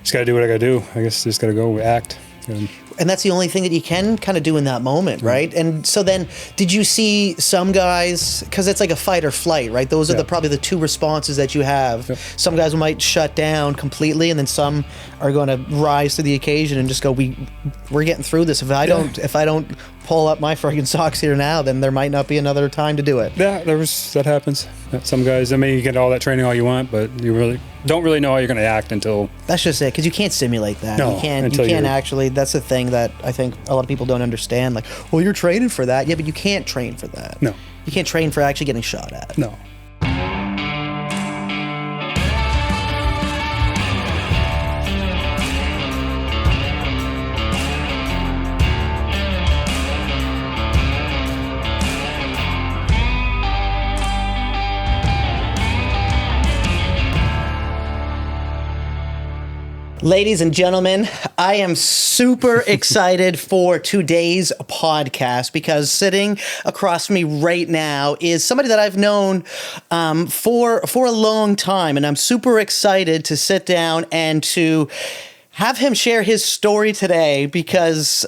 just got to do what I got to do. I guess just got to go act. And that's the only thing that you can kind of do in that moment, right? And so then, did you see some guys, because it's like a fight or flight, right? Those are probably the two responses that you have. Yep. Some guys might shut down completely, and then some are going to rise to the occasion and just go, we're getting through this. If I don't pull up my friggin' socks here now, then there might not be another time to do it. Yeah, that happens. Some guys, I mean, you get all that training all you want, but you really don't really know how you're going to act until... That's just it, because you can't simulate that. No, you can't actually, that's the thing that I think a lot of people don't understand. Like, well, you're training for that. Yeah, but you can't train for that. No. You can't train for actually getting shot at. No. Ladies and gentlemen, I am super excited for today's podcast because sitting across from me right now is somebody that I've known for a long time, and I'm super excited to sit down and to have him share his story today because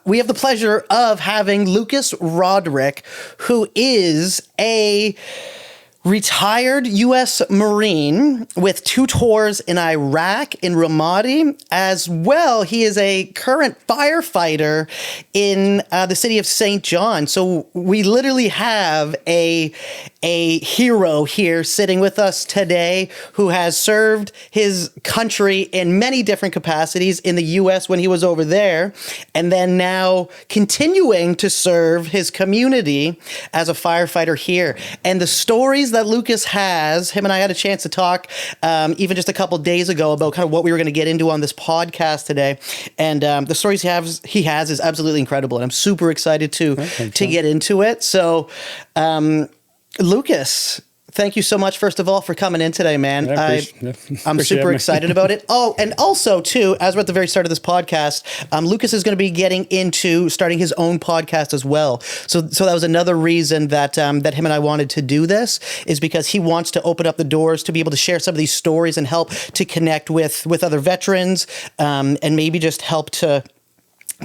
we have the pleasure of having Lucas Roderick, who is a retired U.S. Marine with 2 tours in Iraq, in Ramadi, as well. He is a current firefighter in the city of St. John. So we literally have a hero here sitting with us today who has served his country in many different capacities in the U.S. when he was over there, and then now continuing to serve his community as a firefighter here. And the stories that Lucas has, him and I had a chance to talk even just a couple days ago about kind of what we were going to get into on this podcast today. And the stories he has is absolutely incredible. And I'm super excited to get into it. So, Lucas, thank you so much, first of all, for coming in today, man. I'm super excited about it. Oh, and also, too, as we're at the very start of this podcast, Lucas is going to be getting into starting his own podcast as well. So that was another reason that him and I wanted to do this, is because he wants to open up the doors to be able to share some of these stories and help to connect with other veterans, and maybe just help to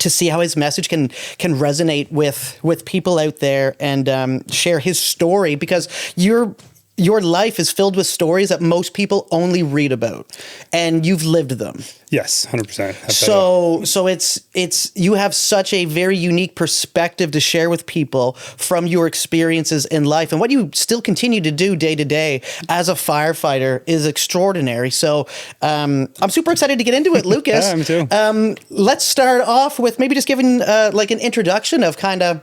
see how his message can resonate with people out there, and share his story, because your life is filled with stories that most people only read about, and you've lived them. Yes, 100%. So it's you have such a very unique perspective to share with people from your experiences in life, and what you still continue to do day to day as a firefighter is extraordinary. So I'm super excited to get into it, Lucas. Yeah, me too. Let's start off with maybe just giving like an introduction of kind of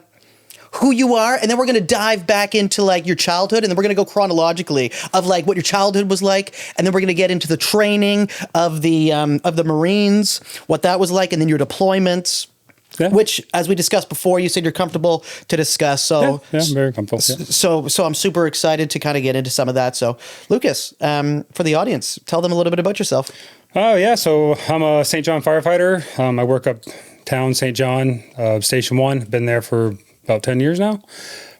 who you are, and then we're going to dive back into like your childhood, and then we're going to go chronologically of like what your childhood was like, and then we're going to get into the training of the Marines, what that was like, and then your deployments. Yeah. Which, as we discussed before, you said you're comfortable to discuss. So yeah, I'm very comfortable. Yeah. So I'm super excited to kind of get into some of that. So Lucas, for the audience, tell them a little bit about yourself. Oh yeah, so I'm a St. John firefighter. I work uptown St. John, Station 1. Been there for about 10 years now.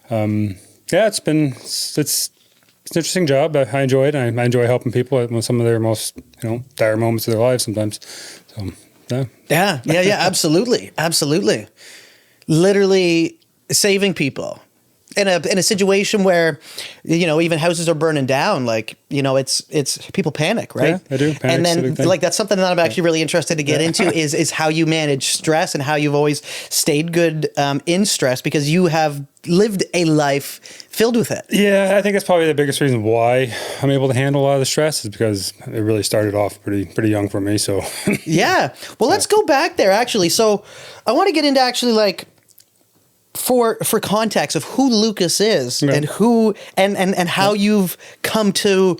It's an interesting job. I enjoy it. I enjoy helping people with some of their most, dire moments of their lives sometimes. So, yeah. Yeah, absolutely. Literally saving people in a situation where, even houses are burning down, like, it's people panic, right? Yeah, I do. And then like, that's something that I'm actually really interested to get into is how you manage stress and how you've always stayed good in stress, because you have lived a life filled with it. Yeah, I think that's probably the biggest reason why I'm able to handle a lot of the stress, is because it really started off pretty young for me. So yeah. Well, let's go back there actually. So I want to get into actually like, for context of who Lucas is, and who and how you've come to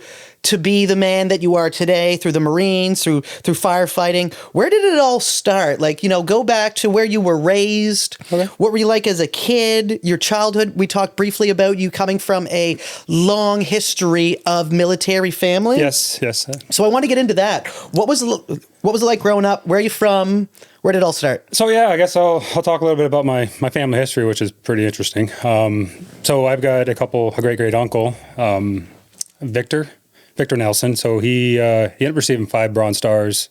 be the man that you are today through the Marines, through firefighting. Where did it all start? Like, go back to where you were raised. Okay. What were you like as a kid? Your childhood. We talked briefly about you coming from a long history of military family. Yes. So I want to get into that. What was it like growing up? Where are you from? Where did it all start? So yeah, I guess I'll talk a little bit about my family history, which is pretty interesting. So I've got a great uncle, Victor. Victor Nelson. So he ended up receiving 5 Bronze Stars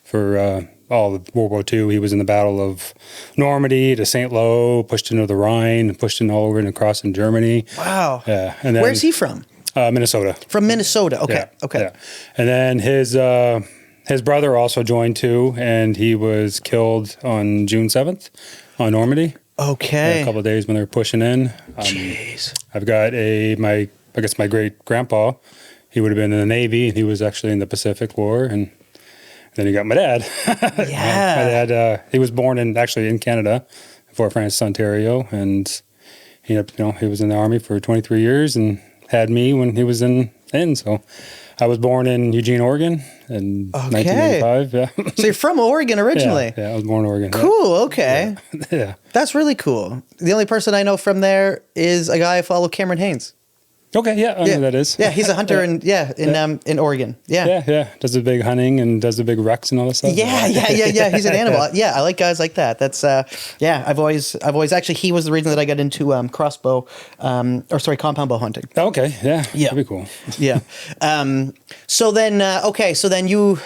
for all of World War II. He was in the Battle of Normandy to St. Lo, pushed into the Rhine, pushed in all over and across in Germany. Wow. Yeah. And then, where's he from? Minnesota. From Minnesota. Okay. Yeah, okay. Yeah. And then his brother also joined too, and he was killed on June 7th on Normandy. Okay. A couple of days when they were pushing in. Jeez. I've got my great grandpa. He would have been in the Navy, and he was actually in the Pacific War. And then you got my dad. Yeah. My dad, he was born in Canada, Fort Frances, Ontario, and he was in the Army for 23 years and had me when he was in. So I was born in Eugene, Oregon in 1985. Yeah. So you're from Oregon originally? Yeah, I was born in Oregon. Cool. Okay. Yeah. That's really cool. The only person I know from there is a guy I follow, Cameron Haynes. Okay, yeah, I know who that is. Yeah, he's a hunter in Oregon. Yeah. Yeah. Does the big hunting and does the big wrecks and all that stuff. Yeah. He's an animal. Yeah, I like guys like that. That's I've always actually, he was the reason that I got into compound bow hunting. Okay, yeah. Yeah. That'd be cool. Yeah. So then you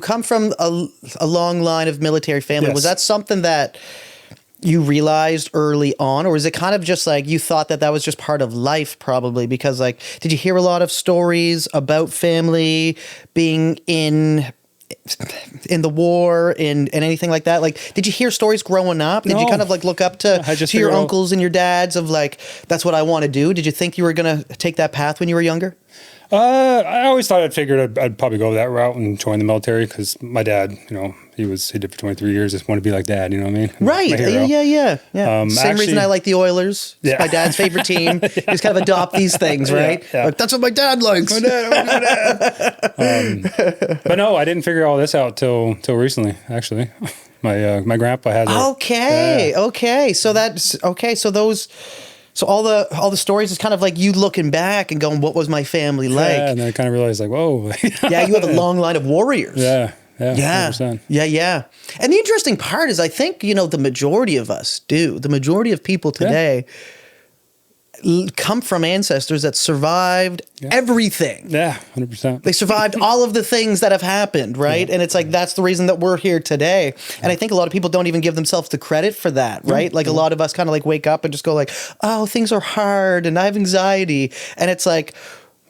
come from a long line of military family. Yes. Was that something that you realized early on, or was it kind of just like you thought that was just part of life probably? Because like, did you hear a lot of stories about family being in the war and anything like that? Like, did you hear stories growing up? Did you kind of like look up to your uncles and your dads of like, that's what I want to do? Did you think you were going to take that path when you were younger? I always thought I'd probably go that route and join the military because my dad, he did for 23 years. Just want to be like dad, you know what I mean? Right. Yeah. Same reason I like the Oilers. It's my dad's favorite team. You just kind of adopt these things, right? Yeah. Like, that's what my dad likes. My dad. But no, I didn't figure all this out till recently, actually. My grandpa has it. Okay. So that's okay. So all the stories is kind of like you looking back and going, what was my family like? Yeah, and then I kind of realized like, whoa. Yeah, you have a long line of warriors. Yeah. 100%. Yeah. And the interesting part is I think, the majority of us do. The majority of people today come from ancestors that survived everything. Yeah, 100%. They survived all of the things that have happened, right? And it's like, that's the reason that we're here today. And I think a lot of people don't even give themselves the credit for that, right? Like a lot of us kind of like wake up and just go like, oh, things are hard and I have anxiety. And it's like,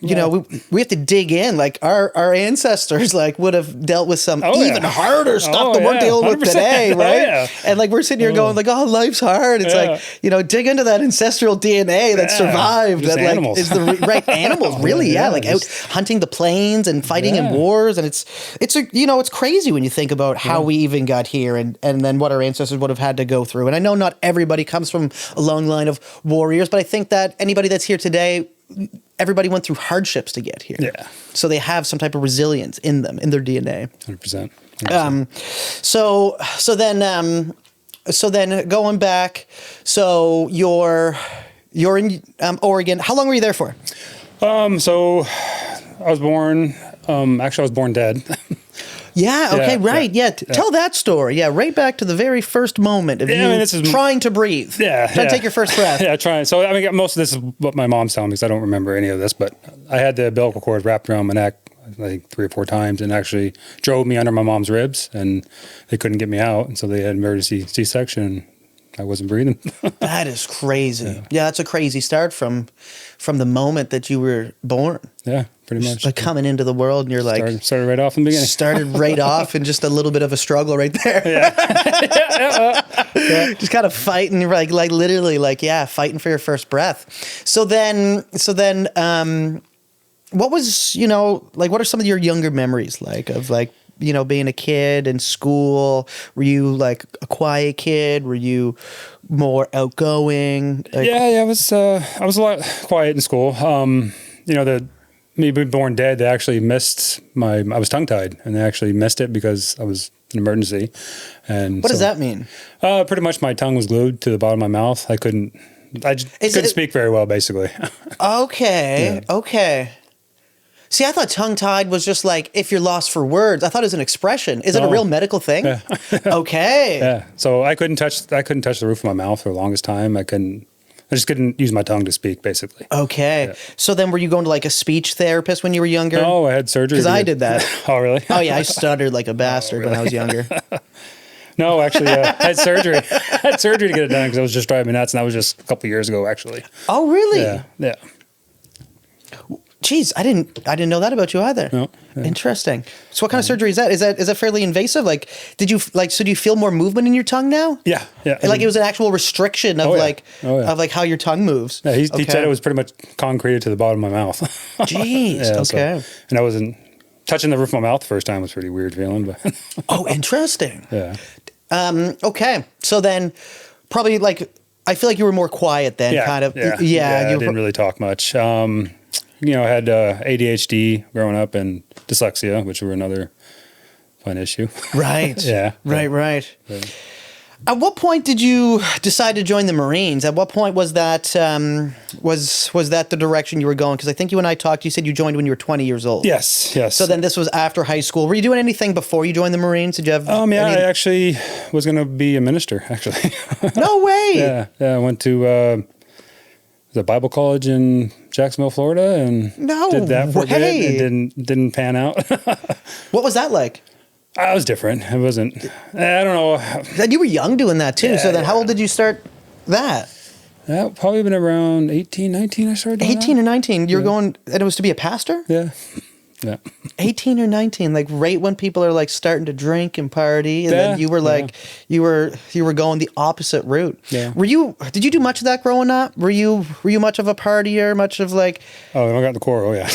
we have to dig in. Like our ancestors like would have dealt with some even harder stuff that we're dealing with today, right? And like we're sitting here going like, oh, life's hard. It's like, dig into that ancestral DNA that survived. That like animals. Is the right animals, really? Like out hunting the plains and fighting in wars. And it's crazy when you think about how we even got here and then what our ancestors would have had to go through. And I know not everybody comes from a long line of warriors, but I think that anybody that's here today, everybody went through hardships to get here. Yeah. So they have some type of resilience in them, in their DNA. 100%. So then going back, so you're in Oregon. How long were you there for? So I was born, I was born dead. Yeah. Okay. Right. Yeah. Tell that story. Yeah. Right back to the very first moment of you trying to breathe. Yeah. Trying to take your first breath. Yeah. Trying. So most of this is what my mom's telling me because I don't remember any of this. But I had the umbilical cord wrapped around my neck like 3 or 4 times, and actually drove me under my mom's ribs, and they couldn't get me out, and so they had emergency C-section. I wasn't breathing. That is crazy. Yeah, that's a crazy start from the moment that you were born. Yeah, pretty much. Like coming into the world and you're like... Started right off in the beginning. Started right off and just a little bit of a struggle right there. Yeah. Just kind of fighting, like literally fighting for your first breath. So then, what was, what are some of your younger memories like of like, being a kid in school? Were you like a quiet kid? Were you more outgoing? Like, I was a lot quiet in school. Me being born dead, they actually missed I was tongue tied, and they actually missed it because I was an emergency. And what does that mean? Pretty much my tongue was glued to the bottom of my mouth. I couldn't speak very well, basically. Okay. Yeah. Okay. See, I thought tongue-tied was just like if you're lost for words. I thought it was an expression. Is it a real medical thing? Yeah. Okay. Yeah. So I couldn't touch the roof of my mouth for the longest time. I couldn't I just couldn't use my tongue to speak, basically. Okay. So then were you going to like a speech therapist when you were younger? No, I had surgery. Because I did that. Oh, really? Oh, yeah. I stuttered like a bastard when I was younger. No, actually, I had surgery. I had surgery to get it done because it was just driving me nuts, and that was just a couple of years ago, actually. Oh, really? Yeah. Jeez, I didn't know that about you either. No. Yeah. Interesting. So what kind of surgery is that? Is that fairly invasive? Like, do you feel more movement in your tongue now? Yeah. Like it was an actual restriction of of how your tongue moves. Yeah, he said it was pretty much concreted to the bottom of my mouth. Jeez. Yeah, okay. So, and I wasn't touching the roof of my mouth the first time was a pretty weird feeling, but Oh, interesting. yeah. Okay. So then, probably like I feel like you were more quiet then, kind of. Yeah. I didn't really talk much. I had ADHD growing up and dyslexia, which were another fun issue. Right. Yeah. Right. Yeah. At what point did you decide to join the Marines? At what point was that was that the direction you were going? Because I think you and I talked. You said you joined when you were 20 years old. Yes. So then this was after high school. Were you doing anything before you joined the Marines? Did you have? I actually was going to be a minister. Actually. No way. Yeah. I went to the Bible college in Jacksonville, Florida, and did that for a bit. It didn't pan out. What was that like? It was different. It wasn't. I don't know. Then you were young doing that too. So then, how old did you start that? Yeah, probably been around 18, 19 I started doing 18 or 19. You were going, and it was to be a pastor? Yeah. 18 or 19, like right when people are like starting to drink and party, and then you were like, you were going the opposite route. Yeah. Did you do much of that growing up? Were you much of a partier, much of like? Oh, I got in the Corps. Oh, yeah.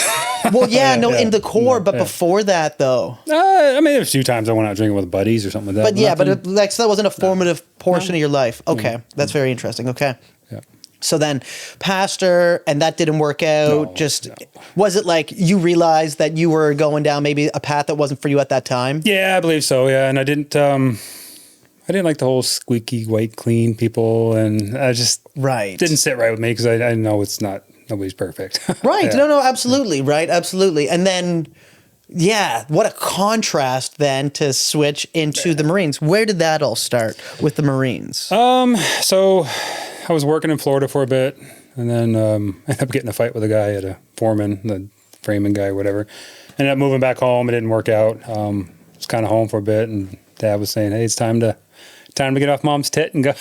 Well, in the Corps, but before that though. There was a few times I went out drinking with buddies or something like that. But so that wasn't a formative portion of your life. Okay, that's very interesting. Okay. Yeah. So then pastor, and that didn't work out. Was it like you realized that you were going down maybe a path that wasn't for you at that time? Yeah, I believe so. Yeah. And I didn't like the whole squeaky white clean people. And I just didn't sit right with me because I know nobody's perfect. Right. Yeah. No, absolutely. Right. Absolutely. And then, what a contrast then to switch into the Marines. Where did that all start with the Marines? So I was working in Florida for a bit, and then ended up getting a fight with a guy at a foreman, the framing guy or whatever. Ended up moving back home. It didn't work out. Was kind of home for a bit, and Dad was saying, "Hey, it's time to get off Mom's tit and go."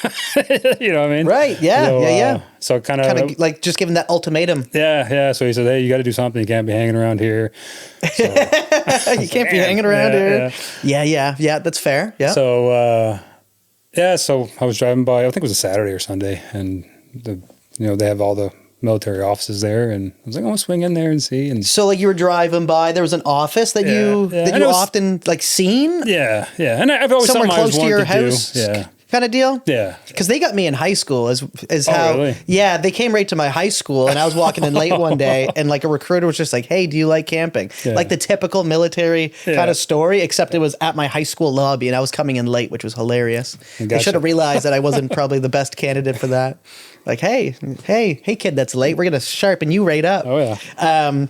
You know what I mean? Right. Yeah. So kind of like just giving that ultimatum. Yeah. So he said, "Hey, you got to do something. You can't be hanging around here." So, you can't be hanging around here. Yeah. That's fair. Yeah. So. So I was driving by, I think it was a Saturday or Sunday, and they have all the military offices there, and I was like, I want to swing in there and see. And so like you were driving by, there was an office that you often like seen? Yeah. And I've always somewhere close to your house. Yeah. Kind of deal? Yeah. Because they got me in high school is how. Really? Yeah, they came right to my high school, and I was walking in late one day, and like a recruiter was just like, "Hey, do you like camping?" Yeah. Like the typical military kind of story, except it was at my high school lobby, and I was coming in late, which was hilarious. Gotcha. I should have realized that I wasn't probably the best candidate for that. Like, hey, kid, that's late. We're gonna sharpen you right up. Oh yeah.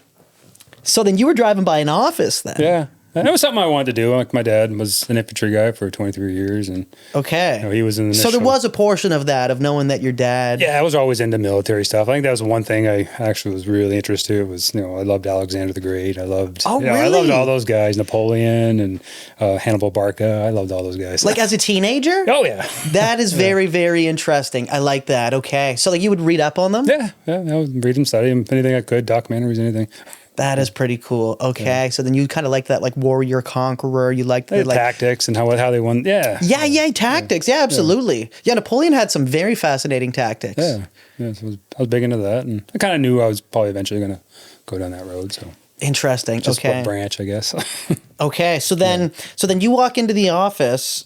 So then you were driving by an office then? Yeah. And it was something I wanted to do. Like my dad was an infantry guy for 23 years, and he was in the So there was a portion of that, of knowing that your dad. Yeah, I was always into military stuff. I think that was one thing I actually was really interested in. Was I loved Alexander the Great. I loved. Oh, really? I loved all those guys, Napoleon and Hannibal Barca. I loved all those guys. Like as a teenager? Oh yeah. That is very, very interesting. I like that. Okay, so like you would read up on them? Yeah. I would read them, study them, anything I could, documentaries, anything. That is pretty cool. Okay, so then you kind of like that, like warrior conqueror. You liked the tactics and how they won. Yeah, tactics. Yeah, absolutely. Yeah, Napoleon had some very fascinating tactics. Yeah. So I was big into that, and I kind of knew I was probably eventually going to go down that road. So interesting. Just what branch, I guess. Okay, so then you walk into the office.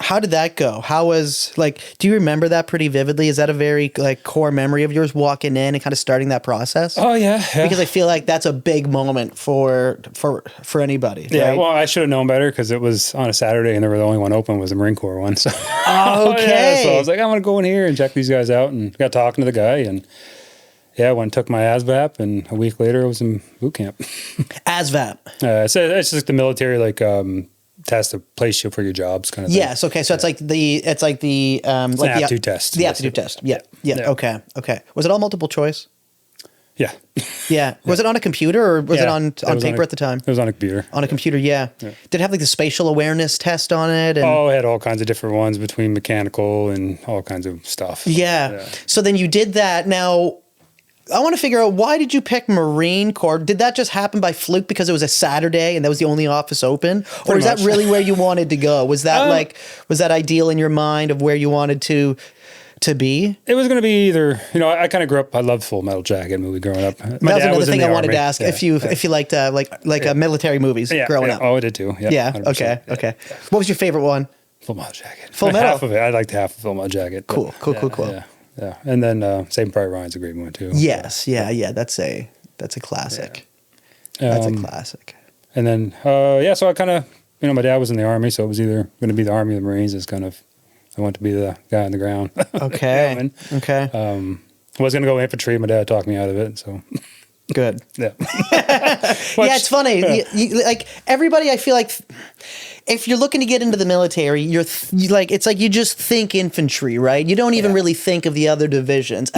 How did that go? How was do you remember that pretty vividly? Is that a very core memory of yours, walking in and kind of starting that process? Oh yeah. Because I feel like that's a big moment for anybody. Yeah, right? well, I should have known better because it was on a Saturday and the only one open was the Marine Corps one. So okay. So I was like, I'm gonna go in here and check these guys out, and got talking to the guy, and I went and took my ASVAP, and a week later I was in boot camp. ASVAP. It's just like the military test to place you for your jobs kind of thing. Yes. Okay. So it's like the like the aptitude test. The aptitude test. Yeah. Okay. Was it all multiple choice? Yeah. Yeah. Was it on a computer or was it on paper at the time? It was on a computer. On a computer, yeah. Did it have like the spatial awareness test on it? And it had all kinds of different ones between mechanical and all kinds of stuff. Yeah. So then you did that. Now, I want to figure out, why did you pick Marine Corps? Did that just happen by fluke because it was a Saturday and that was the only office open? Or is that really where you wanted to go? Was that was that ideal in your mind of where you wanted to be? It was going to be either, I kind of grew up, I loved Full Metal Jacket movie growing up. That was another thing I wanted to ask, if you liked military movies growing up. Oh, I did too. Yeah. Okay. What was your favorite one? Full Metal Jacket. Full Metal? Half of it. I liked half of Full Metal Jacket. Cool. Yeah. And then Saving Private Ryan's a great one too. Yes. Yeah. That's a classic. That's a classic. And then, so I kind of, my dad was in the Army, so it was either going to be the Army or the Marines. It's kind of, I wanted to be the guy on the ground. Okay. Okay. I was going to go infantry. My dad talked me out of it, so. Good. Yeah. Yeah, it's funny. You, like, everybody, I feel like, if you're looking to get into the military, it's like you just think infantry, right? You don't even really think of the other divisions,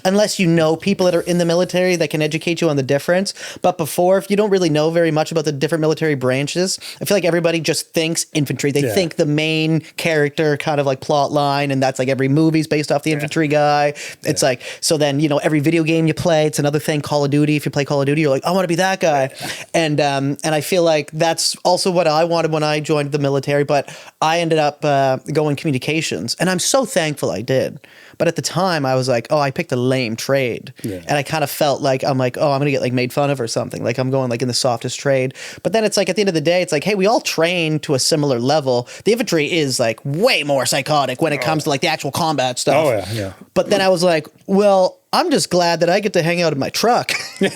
unless you know people that are in the military that can educate you on the difference. But before, if you don't really know very much about the different military branches, I feel like everybody just thinks infantry. They think the main character kind of like plot line, and that's like every movie's based off the infantry guy. It's like, so then, every video game you play, it's another thing. Call of Duty, if you play Call of Duty, you're like, I want to be that guy. And I feel like that's also what I wanted when I joined the military, but I ended up going communications, and I'm so thankful I did. But at the time, I was like, I picked a lame trade, and I kind of felt like I'm gonna get like made fun of or something. Like I'm going like in the softest trade. But then it's like at the end of the day, it's like, hey, we all train to a similar level. The infantry is like way more psychotic when it comes to like the actual combat stuff. Oh yeah. But then I was like, well, I'm just glad that I get to hang out in my truck. We're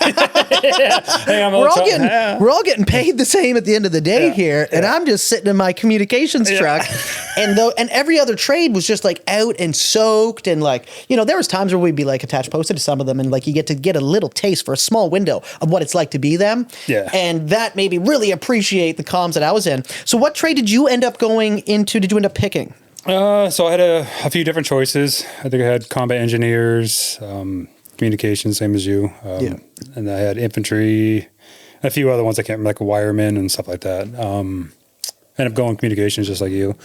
all getting paid the same at the end of the day here, and I'm just sitting in my communications truck. And every other trade was just like out and soaked, and like, there was times where we'd be like attached posted to some of them, and like you get to get a little taste for a small window of what it's like to be them. Yeah. And that made me really appreciate the comms that I was in. So what trade did you end up going into? Did you end up picking? So I had a few different choices. I think I had combat engineers, communications, same as you. And I had infantry, a few other ones I can't remember, like a wireman and stuff like that. Ended up going communications just like you.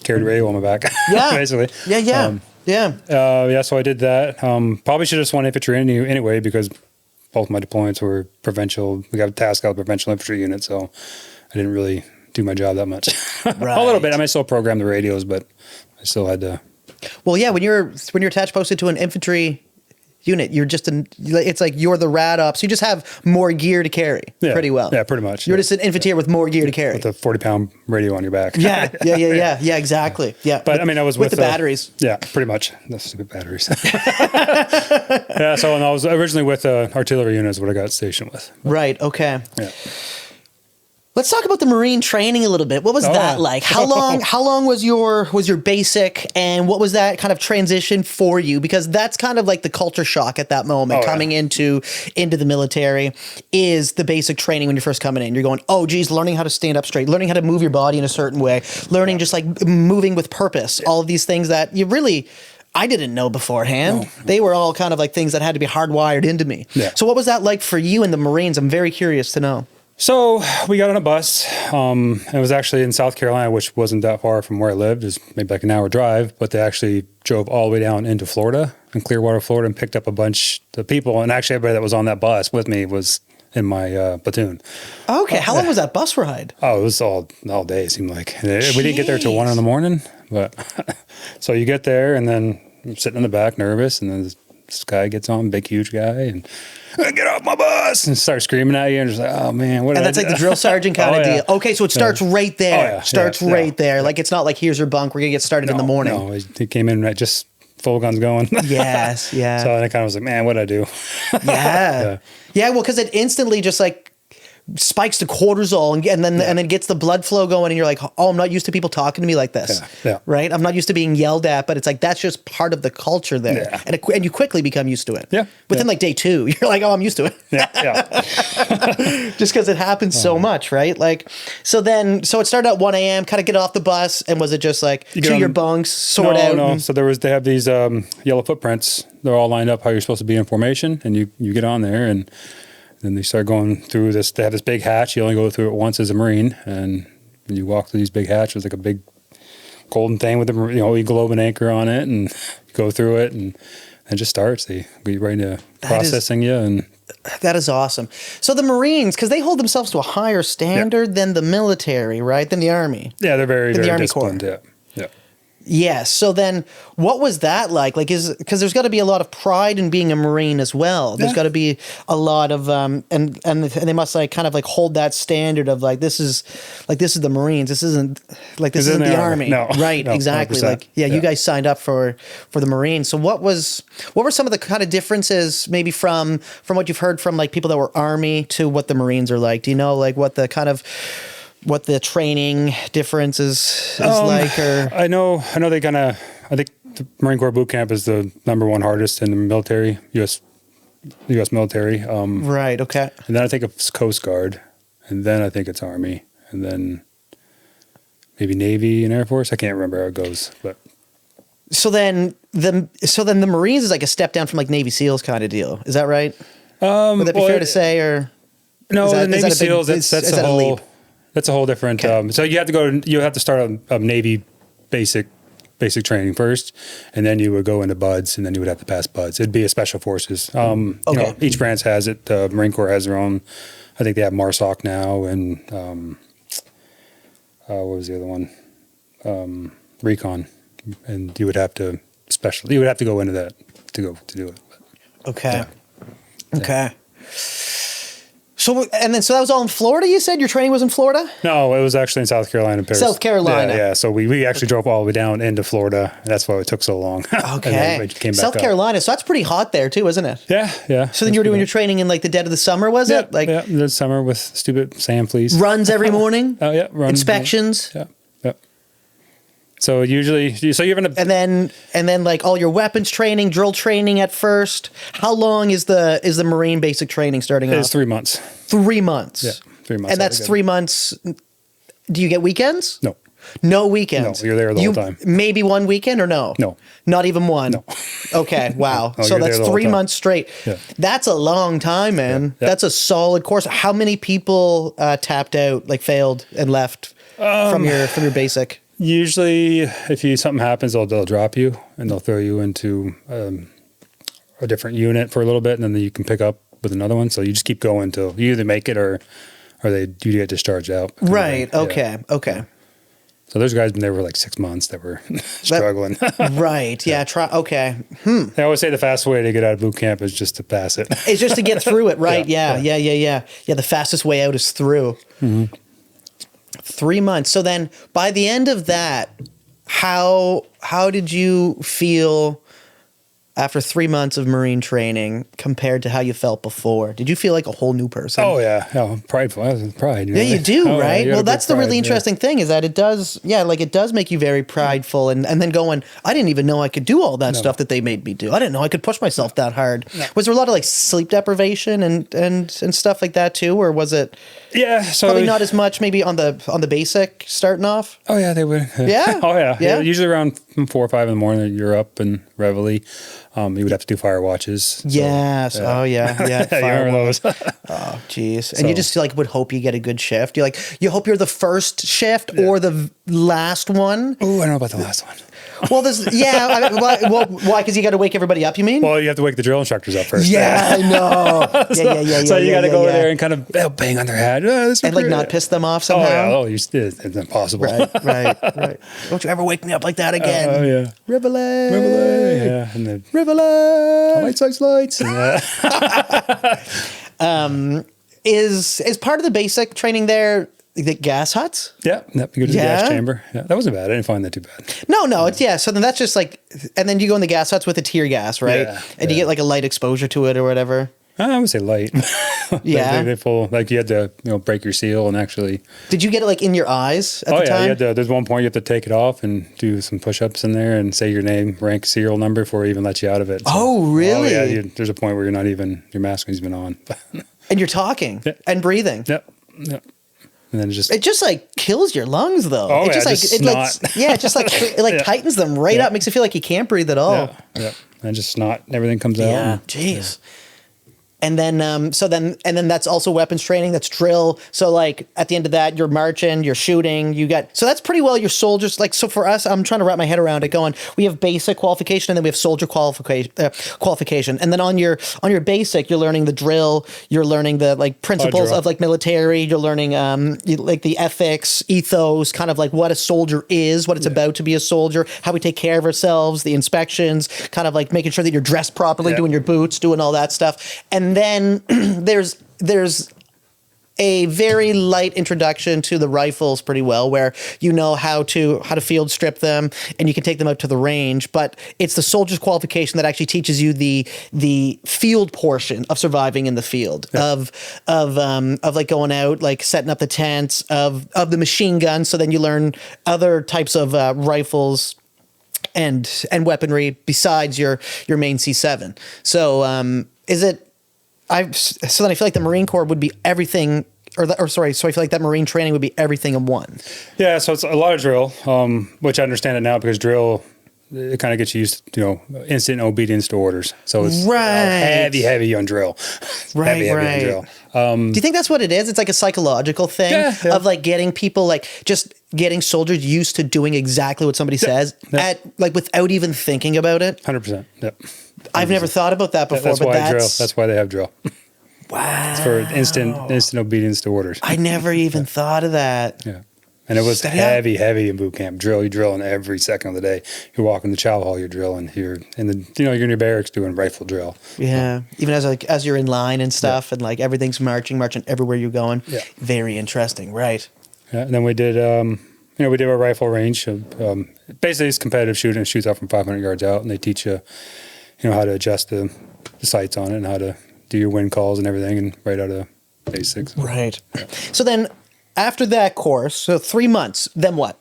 Carried radio on my back, basically. So I did that. Probably should have just won infantry anyway, because both my deployments were provincial. We got a task out of the provincial infantry unit, so I didn't really do my job that much. Right. A little bit. I mean, I still programmed the radios, but I still had to. Well, yeah, when you're attached posted to an infantry unit, you're just it's like you're the rad ops. You just have more gear to carry pretty well. Yeah, pretty much. You're just an infantier with more gear to carry. With a 40-pound radio on your back. Yeah, exactly. Yeah. But I mean, I was with the batteries. Yeah, pretty much. The stupid batteries. So and I was originally with artillery units, what I got stationed with. Right, okay. Yeah. Let's talk about the Marine training a little bit. What was that like? How long was your basic, and what was that kind of transition for you? Because that's kind of like the culture shock at that moment, coming into the military, is the basic training when you're first coming in. You're going, oh geez, learning how to stand up straight, learning how to move your body in a certain way, learning just like moving with purpose, all of these things that you really, I didn't know beforehand. No. They were all kind of like things that had to be hardwired into me. Yeah. So what was that like for you in the Marines? I'm very curious to know. So we got on a bus. It was actually in South Carolina, which wasn't that far from where I lived. It was maybe like an hour drive, but they actually drove all the way down into Florida, in Clearwater, Florida, and picked up a bunch of people. And actually everybody that was on that bus with me was in my platoon. Okay. How long was that bus ride? Oh, it was all day, it seemed like. We didn't get there till 1 a.m, but so you get there, and then I'm sitting in the back nervous, and then this guy gets on, big, huge guy, and get off my bus, and start screaming at you, and just like, oh man, what? And that's like the drill sergeant kind of deal. Okay, so it starts right there. Right there. Like it's not like here's your bunk. We're gonna get started in the morning. No, he came in right just full guns going. Yes, yeah. So I kind of was like, man, what'd I do? Yeah. Well, because it instantly just like spikes to cortisol and then gets the blood flow going, and you're like, oh, I'm not used to people talking to me like this. Right? I'm not used to being yelled at, but it's like that's just part of the culture there. Yeah. And you quickly become used to it. Yeah. Within like day 2, you're like, oh, I'm used to it. Just because it happens so much, right? Like, so it started at 1 a.m., kind of get off the bus, and was it just like to your bunks, sort out? No. So they have these yellow footprints. They're all lined up how you're supposed to be in formation, and you get on there, and then they start going through this. They have this big hatch. You only go through it once as a Marine, and when you walk through these big hatches, like a big golden thing with the Eagle Globe and anchor on it, and you go through it, and it just starts. They get right into processing you, and that is awesome. So the Marines, because they hold themselves to a higher standard than the military, right? Than the Army. Yeah, they're very the Army disciplined. Corps. Yeah. Yes. So then what was that like? Like, because there's got to be a lot of pride in being a Marine as well. There's got to be a lot of, and they must like kind of like hold that standard of like, this is the Marines. This isn't the Army. No. Right. No, exactly. 100%. Like, you guys signed up for the Marines. So what were some of the kind of differences maybe from what you've heard from like people that were Army to what the Marines are like? Do you know like what the training difference is like? Or I know I think the Marine Corps boot camp is the #1 hardest in the military, U.S. military. Right. Okay. And then I think it's Coast Guard, and then I think it's Army, and then maybe Navy and Air Force. I can't remember how it goes, but. So then the Marines is like a step down from like Navy SEALs kind of deal. Is that right? Would that be fair to say, or no? The Navy SEALs. That's a whole. leap? That's a whole different. Okay. So you have to start a Navy basic training first, and then you would go into BUDS, and then you would have to pass BUDS. It'd be a special forces. Okay. Each branch has it. The Marine Corps has their own. I think they have MARSOC now, and what was the other one? Recon, and you would have to go into that to do it. Okay. Yeah. Okay. So that was all in Florida, you said? Your training was in Florida? No, it was actually in South Carolina. Paris. South Carolina. Yeah. So we actually drove all the way down into Florida. That's why it took so long. Okay. And then we came back South up. Carolina. So that's pretty hot there too, isn't it? Yeah. So then you were doing your training in like the dead of the summer, was it? Like the summer with stupid sand fleas. Runs every morning? Oh, yeah. Inspections? Yeah. So usually, you're going to... And then like all your weapons training, drill training at first. How long is the Marine basic training starting off? It's 3 months. 3 months. Yeah, 3 months. And that's 3 months. Do you get weekends? No. No weekends. No, you're there the whole time. Maybe one weekend or no? No. Not even one? No. Okay, wow. No, so that's 3 time. months straight. Yeah. That's a long time, man. Yeah. That's a solid course. How many people tapped out, like failed and left from your basic? Usually, if something happens, they'll drop you, and they'll throw you into a different unit for a little bit, and then you can pick up with another one. So you just keep going until you either make it or you get discharged out. Right. Okay. Yeah. Okay. So there's guys been there for like 6 months that were struggling. Right. Yeah. Okay. I always say the fast way to get out of boot camp is just to pass it. It's just to get through it, right? Yeah. Yeah. The fastest way out is through. Mm-hmm. 3 months. So then by the end of that, how did you feel after 3 months of Marine training compared to how you felt before? Did you feel like a whole new person? Oh, yeah. Prideful. I was pride. Yeah, you do, right? Yeah, well, that's the really interesting thing is that it does make you very prideful and then going, I didn't even know I could do all that stuff that they made me do. I didn't know I could push myself that hard. No. Was there a lot of like sleep deprivation and stuff like that too? Or was it so probably not as much maybe on the basic starting off? Oh, yeah, they would. Yeah? Oh, yeah. Yeah? Usually around 4 or 5 in the morning, you're up and reveille. You would have to do fire watches. So, yes. Yeah. Oh, yeah. You remember those? Oh, geez. And you just like would hope you get a good shift. You hope you're the first shift or the last one. Oh, I don't know about the last one. Well, why? Because you got to wake everybody up, you mean? Well, you have to wake the drill instructors up first. Yeah, I know. Yeah. So you got to go over there and kind of bang on their head. And like not piss them off somehow. Oh, yeah. It's impossible. Right. Don't you ever wake me up like that again. Oh, yeah. Rivelet. Yeah. And then Rivelet. Lights. Is part of the basic training there the gas huts? Yeah, you go to the gas chamber. Yeah, that wasn't bad. I didn't find that too bad. No, it's so then that's just like, and then you go in the gas huts with the tear gas, right? Yeah, and you get like a light exposure to it or whatever. I would say light. Yeah. They full, like you had to, break your seal and actually. Did you get it like in your eyes at the time? You had to, there's one point you have to take it off and do some push-ups in there and say your name, rank, serial number before he even lets you out of it. So, oh, really? Oh, yeah. There's a point where you're not even, your mask has been on. And you're talking and breathing. Yep. And then it just like kills your lungs though. Oh, it just yeah, it just like it tightens them right up, makes it feel like you can't breathe at all. Yeah. And just snot, everything comes out. Yeah. Jeez. And then, then that's also weapons training. That's drill. So like at the end of that, you're marching, you're shooting, so that's pretty well your soldiers. Like, so for us, I'm trying to wrap my head around it going, we have basic qualification and then we have soldier qualification. And then on your basic, you're learning the drill, you're learning the like principles of like military, you're learning, like the ethics, ethos, kind of like what a soldier is, what it's about to be a soldier, how we take care of ourselves, the inspections, kind of like making sure that you're dressed properly, doing your boots, doing all that stuff. And then there's a very light introduction to the rifles pretty well, where you know how to field strip them and you can take them out to the range, but it's the soldier's qualification that actually teaches you the field portion of surviving in the field, of like going out, like setting up the tents, of the machine gun. So then you learn other types of rifles and weaponry besides your main C7. So so then I feel like the Marine Corps would be everything, so I feel like that Marine training would be everything in one. Yeah, so it's a lot of drill, which I understand it now because drill, it kind of gets you used to, instant obedience to orders. So it's heavy on drill. Heavy on drill. Do you think that's what it is? It's like a psychological thing of like getting people, like just getting soldiers used to doing exactly what somebody says at like without even thinking about it. 100%. Yep. 100%. I've never thought about that before, That's why they have drill. Wow. It's for instant obedience to orders. I never even thought of that. Yeah. And it was heavy in boot camp. Drill, you're drilling every second of the day. You're walking the chow hall, you're drilling. You're in you're in your barracks doing rifle drill. Yeah. Even as you're in line and stuff and like everything's marching everywhere you're going. Yeah. Very interesting. Right. Yeah. And then we did, we did a rifle range. Basically it's competitive shooting. It shoots out from 500 yards out and they teach you, how to adjust the sights on it and how to do your wind calls and everything and right out of basics. Right. Yeah. So then after that course, so 3 months, then what?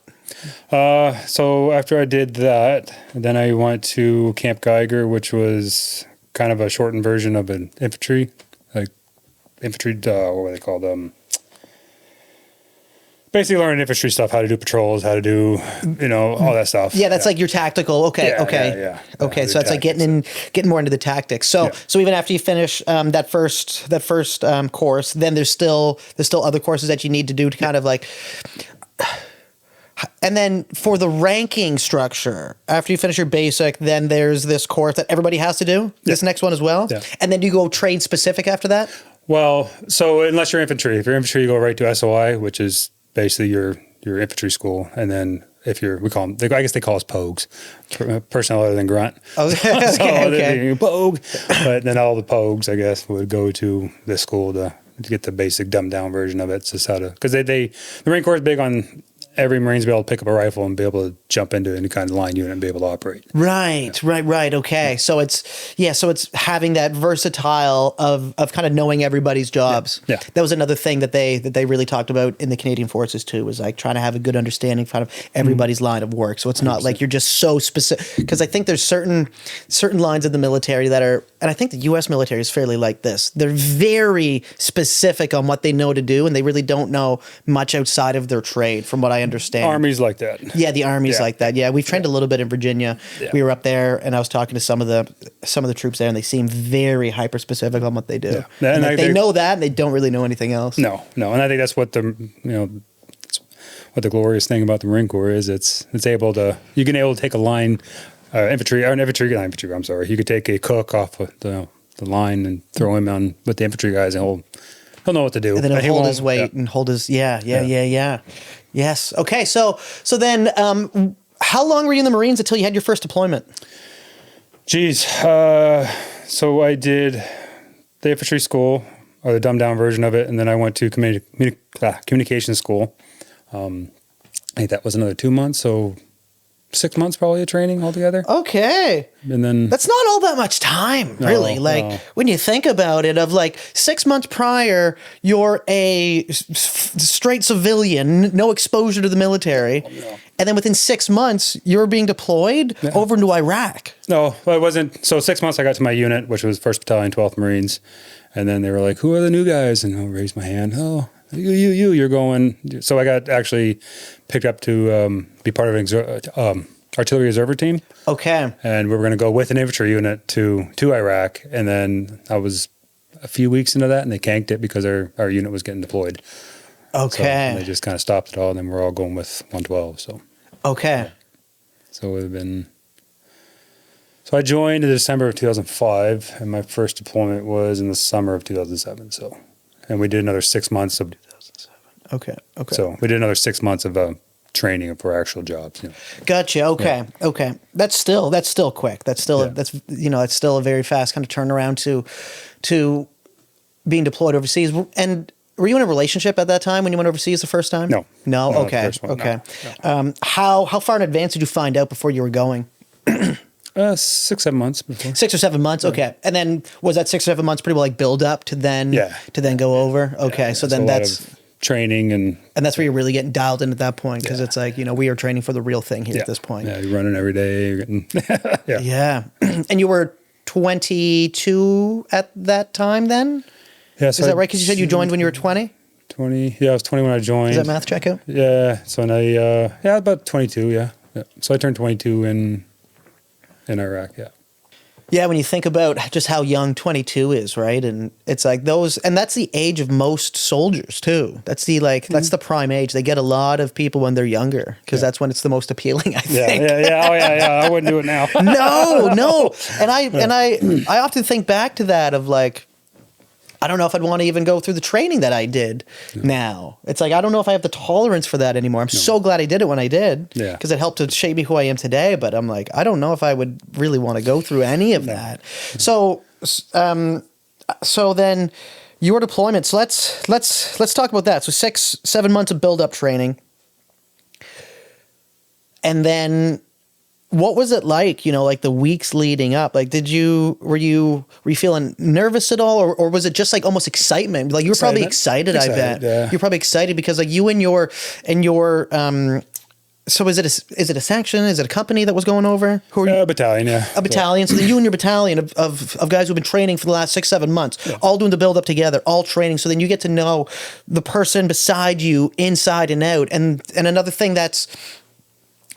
So after I did that, then I went to Camp Geiger, which was kind of a shortened version of an infantry, what were they called? Basically learning infantry stuff, how to do patrols, how to do, all that stuff. Yeah, that's like your tactical. Okay. Yeah. Okay, so that's like getting more into the tactics. So even after you finish that first course, then there's still other courses that you need to do to kind of like. And then for the ranking structure, after you finish your basic, then there's this course that everybody has to do. This next one as well. Yeah. And then you go trade specific after that. Well, so unless you're infantry, if you're infantry, you go right to SOI, which is basically your infantry school, and then if you're, I guess they call us POGs, personnel other than grunt. Okay. POG. But then all the POGs, I guess, would go to this school to get the basic dumbed down version of it. It's just how to, because the Marine Corps is big on every Marine's be able to pick up a rifle and be able to jump into any kind of line unit and be able to operate. Right. Okay. So it's having that versatile of kind of knowing everybody's jobs. Yeah. That was another thing that they really talked about in the Canadian Forces too, was like trying to have a good understanding kind of everybody's line of work. So it's not 100%. Like you're just so specific, because I think there's certain lines of the military that are, and I think the US military is fairly like this. They're very specific on what they know to do, and they really don't know much outside of their trade, from what I understand. Army's like that. Yeah, the Army's like that. Yeah, we've trained a little bit in Virginia. Yeah. We were up there, and I was talking to some of the troops there, and they seem very hyper specific on what they do. Yeah. And they know that, and they don't really know anything else. No, and I think that's what what the glorious thing about the Marine Corps is. It's able to take a line, infantry. I'm sorry. You could take a cook off of the line and throw him on with the infantry guys, and he'll know what to do. And then he'll hold his weight and hold his Yes. Okay. So then, how long were you in the Marines until you had your first deployment? Geez. So I did the infantry school, or the dumbed down version of it, and then I went to communication school. I think that was another 2 months. So 6 months probably of training altogether. Okay. And then That's not all that much time, really. No. When you think about it, of 6 months prior, you're a straight civilian, no exposure to the military. And then within 6 months, you're being deployed over into Iraq. No, well, it wasn't. So 6 months I got to my unit, which was 1st Battalion, 12th Marines. And then they were like, who are the new guys? And I raised my hand. Oh, you're going. So I got actually picked up to be part of an artillery reserve team. Okay. And we were going to go with an infantry unit to Iraq. And then I was a few weeks into that, and they canked it because our unit was getting deployed. Okay. So they just kind of stopped it all, and then we're all going with 112. So. Okay. So it would have been. So I joined in December of 2005, and my first deployment was in the summer of 2007. So, and we did another 6 months of. 2007. Okay. Okay. So we did another 6 months of training for actual jobs. Gotcha. Okay. Yeah. Okay. That's still quick. That's still that's still a very fast kind of turnaround to being deployed overseas. And were you in a relationship at that time when you went overseas the first time? No. No. Okay. First one, okay. No. How far in advance did you find out before you were going? 6, 7 months before. 6 or 7 months. Okay. And then was that 6 or 7 months pretty well build up to then go over? Okay. Yeah, so then that's training and that's where you're really getting dialed in at that point, because it's we are training for the real thing here at this point. Yeah, you're running every day. You're getting Yeah. And you were 22 at that time then? Yeah. So is that right? Because you said you joined when you were 20? 20. Yeah, I was 20 when I joined. Does that math check out? Yeah. So about 22. Yeah. So I turned 22 in Iraq. Yeah. Yeah, when you think about just how young 22 is, right? And it's those, and that's the age of most soldiers too. That's that's the prime age. They get a lot of people when they're younger, because that's when it's the most appealing, I think. Yeah. Oh yeah. I wouldn't do it now. No. And I often think back to that of I don't know if I'd want to even go through the training that I did now. It's I don't know if I have the tolerance for that anymore. I'm so glad I did it when I did, because it helped to shape me who I am today. But I'm I don't know if I would really want to go through any of that. So then your deployment. So let's talk about that. So 6, 7 months of build up training, and then. What was it like, the weeks leading up? Were you feeling nervous at all, or was it just almost excitement? You were probably excited, I bet. Yeah. You're probably excited because you and your so is it a section? Is it a company that was going over? Who are you? A battalion, yeah. A battalion. So then you and your battalion of guys who've been training for the last 6, 7 months, all doing the build up together, all training. So then you get to know the person beside you inside and out. And another thing that's,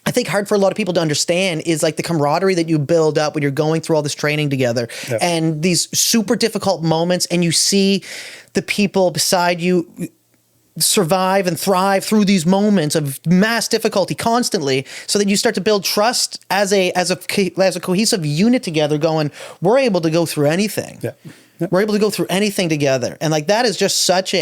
I think, hard for a lot of people to understand is the camaraderie that you build up when you're going through all this training together, and these super difficult moments, and you see the people beside you survive and thrive through these moments of mass difficulty constantly, so that you start to build trust as a cohesive unit together, going, we're able to go through anything. We're able to go through anything together. And that is just such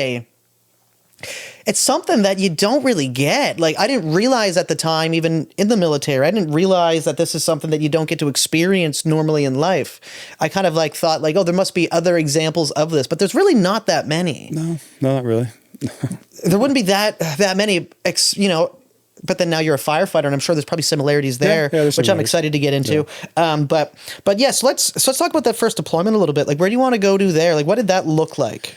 it's something that you don't really get. I didn't realize at the time, even in the military, I didn't realize that this is something that you don't get to experience normally in life. I kind of thought oh, there must be other examples of this, but there's really not that many. No, not really. There wouldn't be that many, but then now you're a firefighter, and I'm sure there's probably similarities there, which I'm excited to get into. Yeah. But yes, let's talk about that first deployment a little bit. Where do you want to go to there? What did that look like?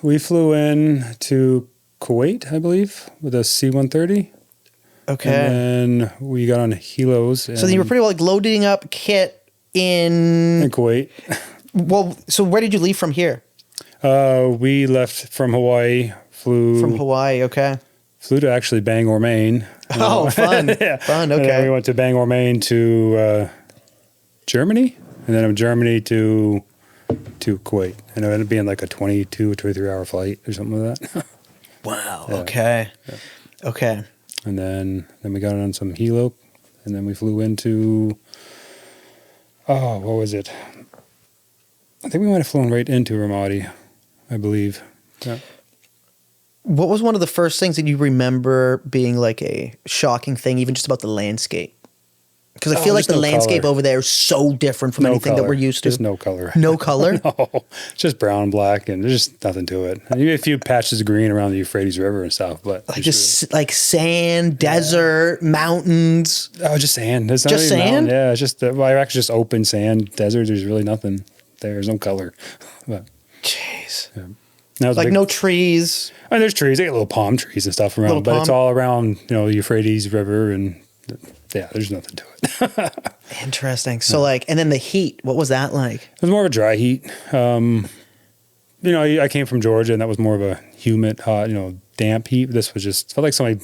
We flew in to Kuwait, I believe, with a C-130. Okay. And then we got on helos. So then you were pretty well loading up kit in Kuwait. Well, so where did you leave from here? We left from Hawaii, From Hawaii, okay. Flew to actually Bangor, Maine. Oh, fun. Fun, okay. And then we went to Bangor, Maine to Germany, and then from Germany to Kuwait, and it ended up being a 22 or 23 hour flight or something like that. Wow. Yeah. Okay. Yeah. Okay. And then we got on some helo, and then we flew into what was it? I think we might have flown right into Ramadi, I believe. Yeah. What was one of the first things that you remember being a shocking thing, even just about the landscape? Because I feel like there's the no landscape color. over there is so different from anything that color. we're used to. There's no color. No color? No, it's just brown and black, and there's just nothing to it. And a few patches of green around the Euphrates River and stuff, but Like just like sand, desert, mountains. oh, just sand. It's not Just even sand? mountain. Yeah, it's just Iraq's just open sand desert. There's really nothing there. There's no color. But Jeez. yeah. That was Like big, no trees. I mean, there's trees. They got little palm trees and stuff around, Little but it's palm- all around the Euphrates River, and yeah, there's nothing to it. Interesting. So like, and then the heat, what was that like? It was more of a dry heat. I came from Georgia, and that was more of a humid, hot, damp heat. This was just felt like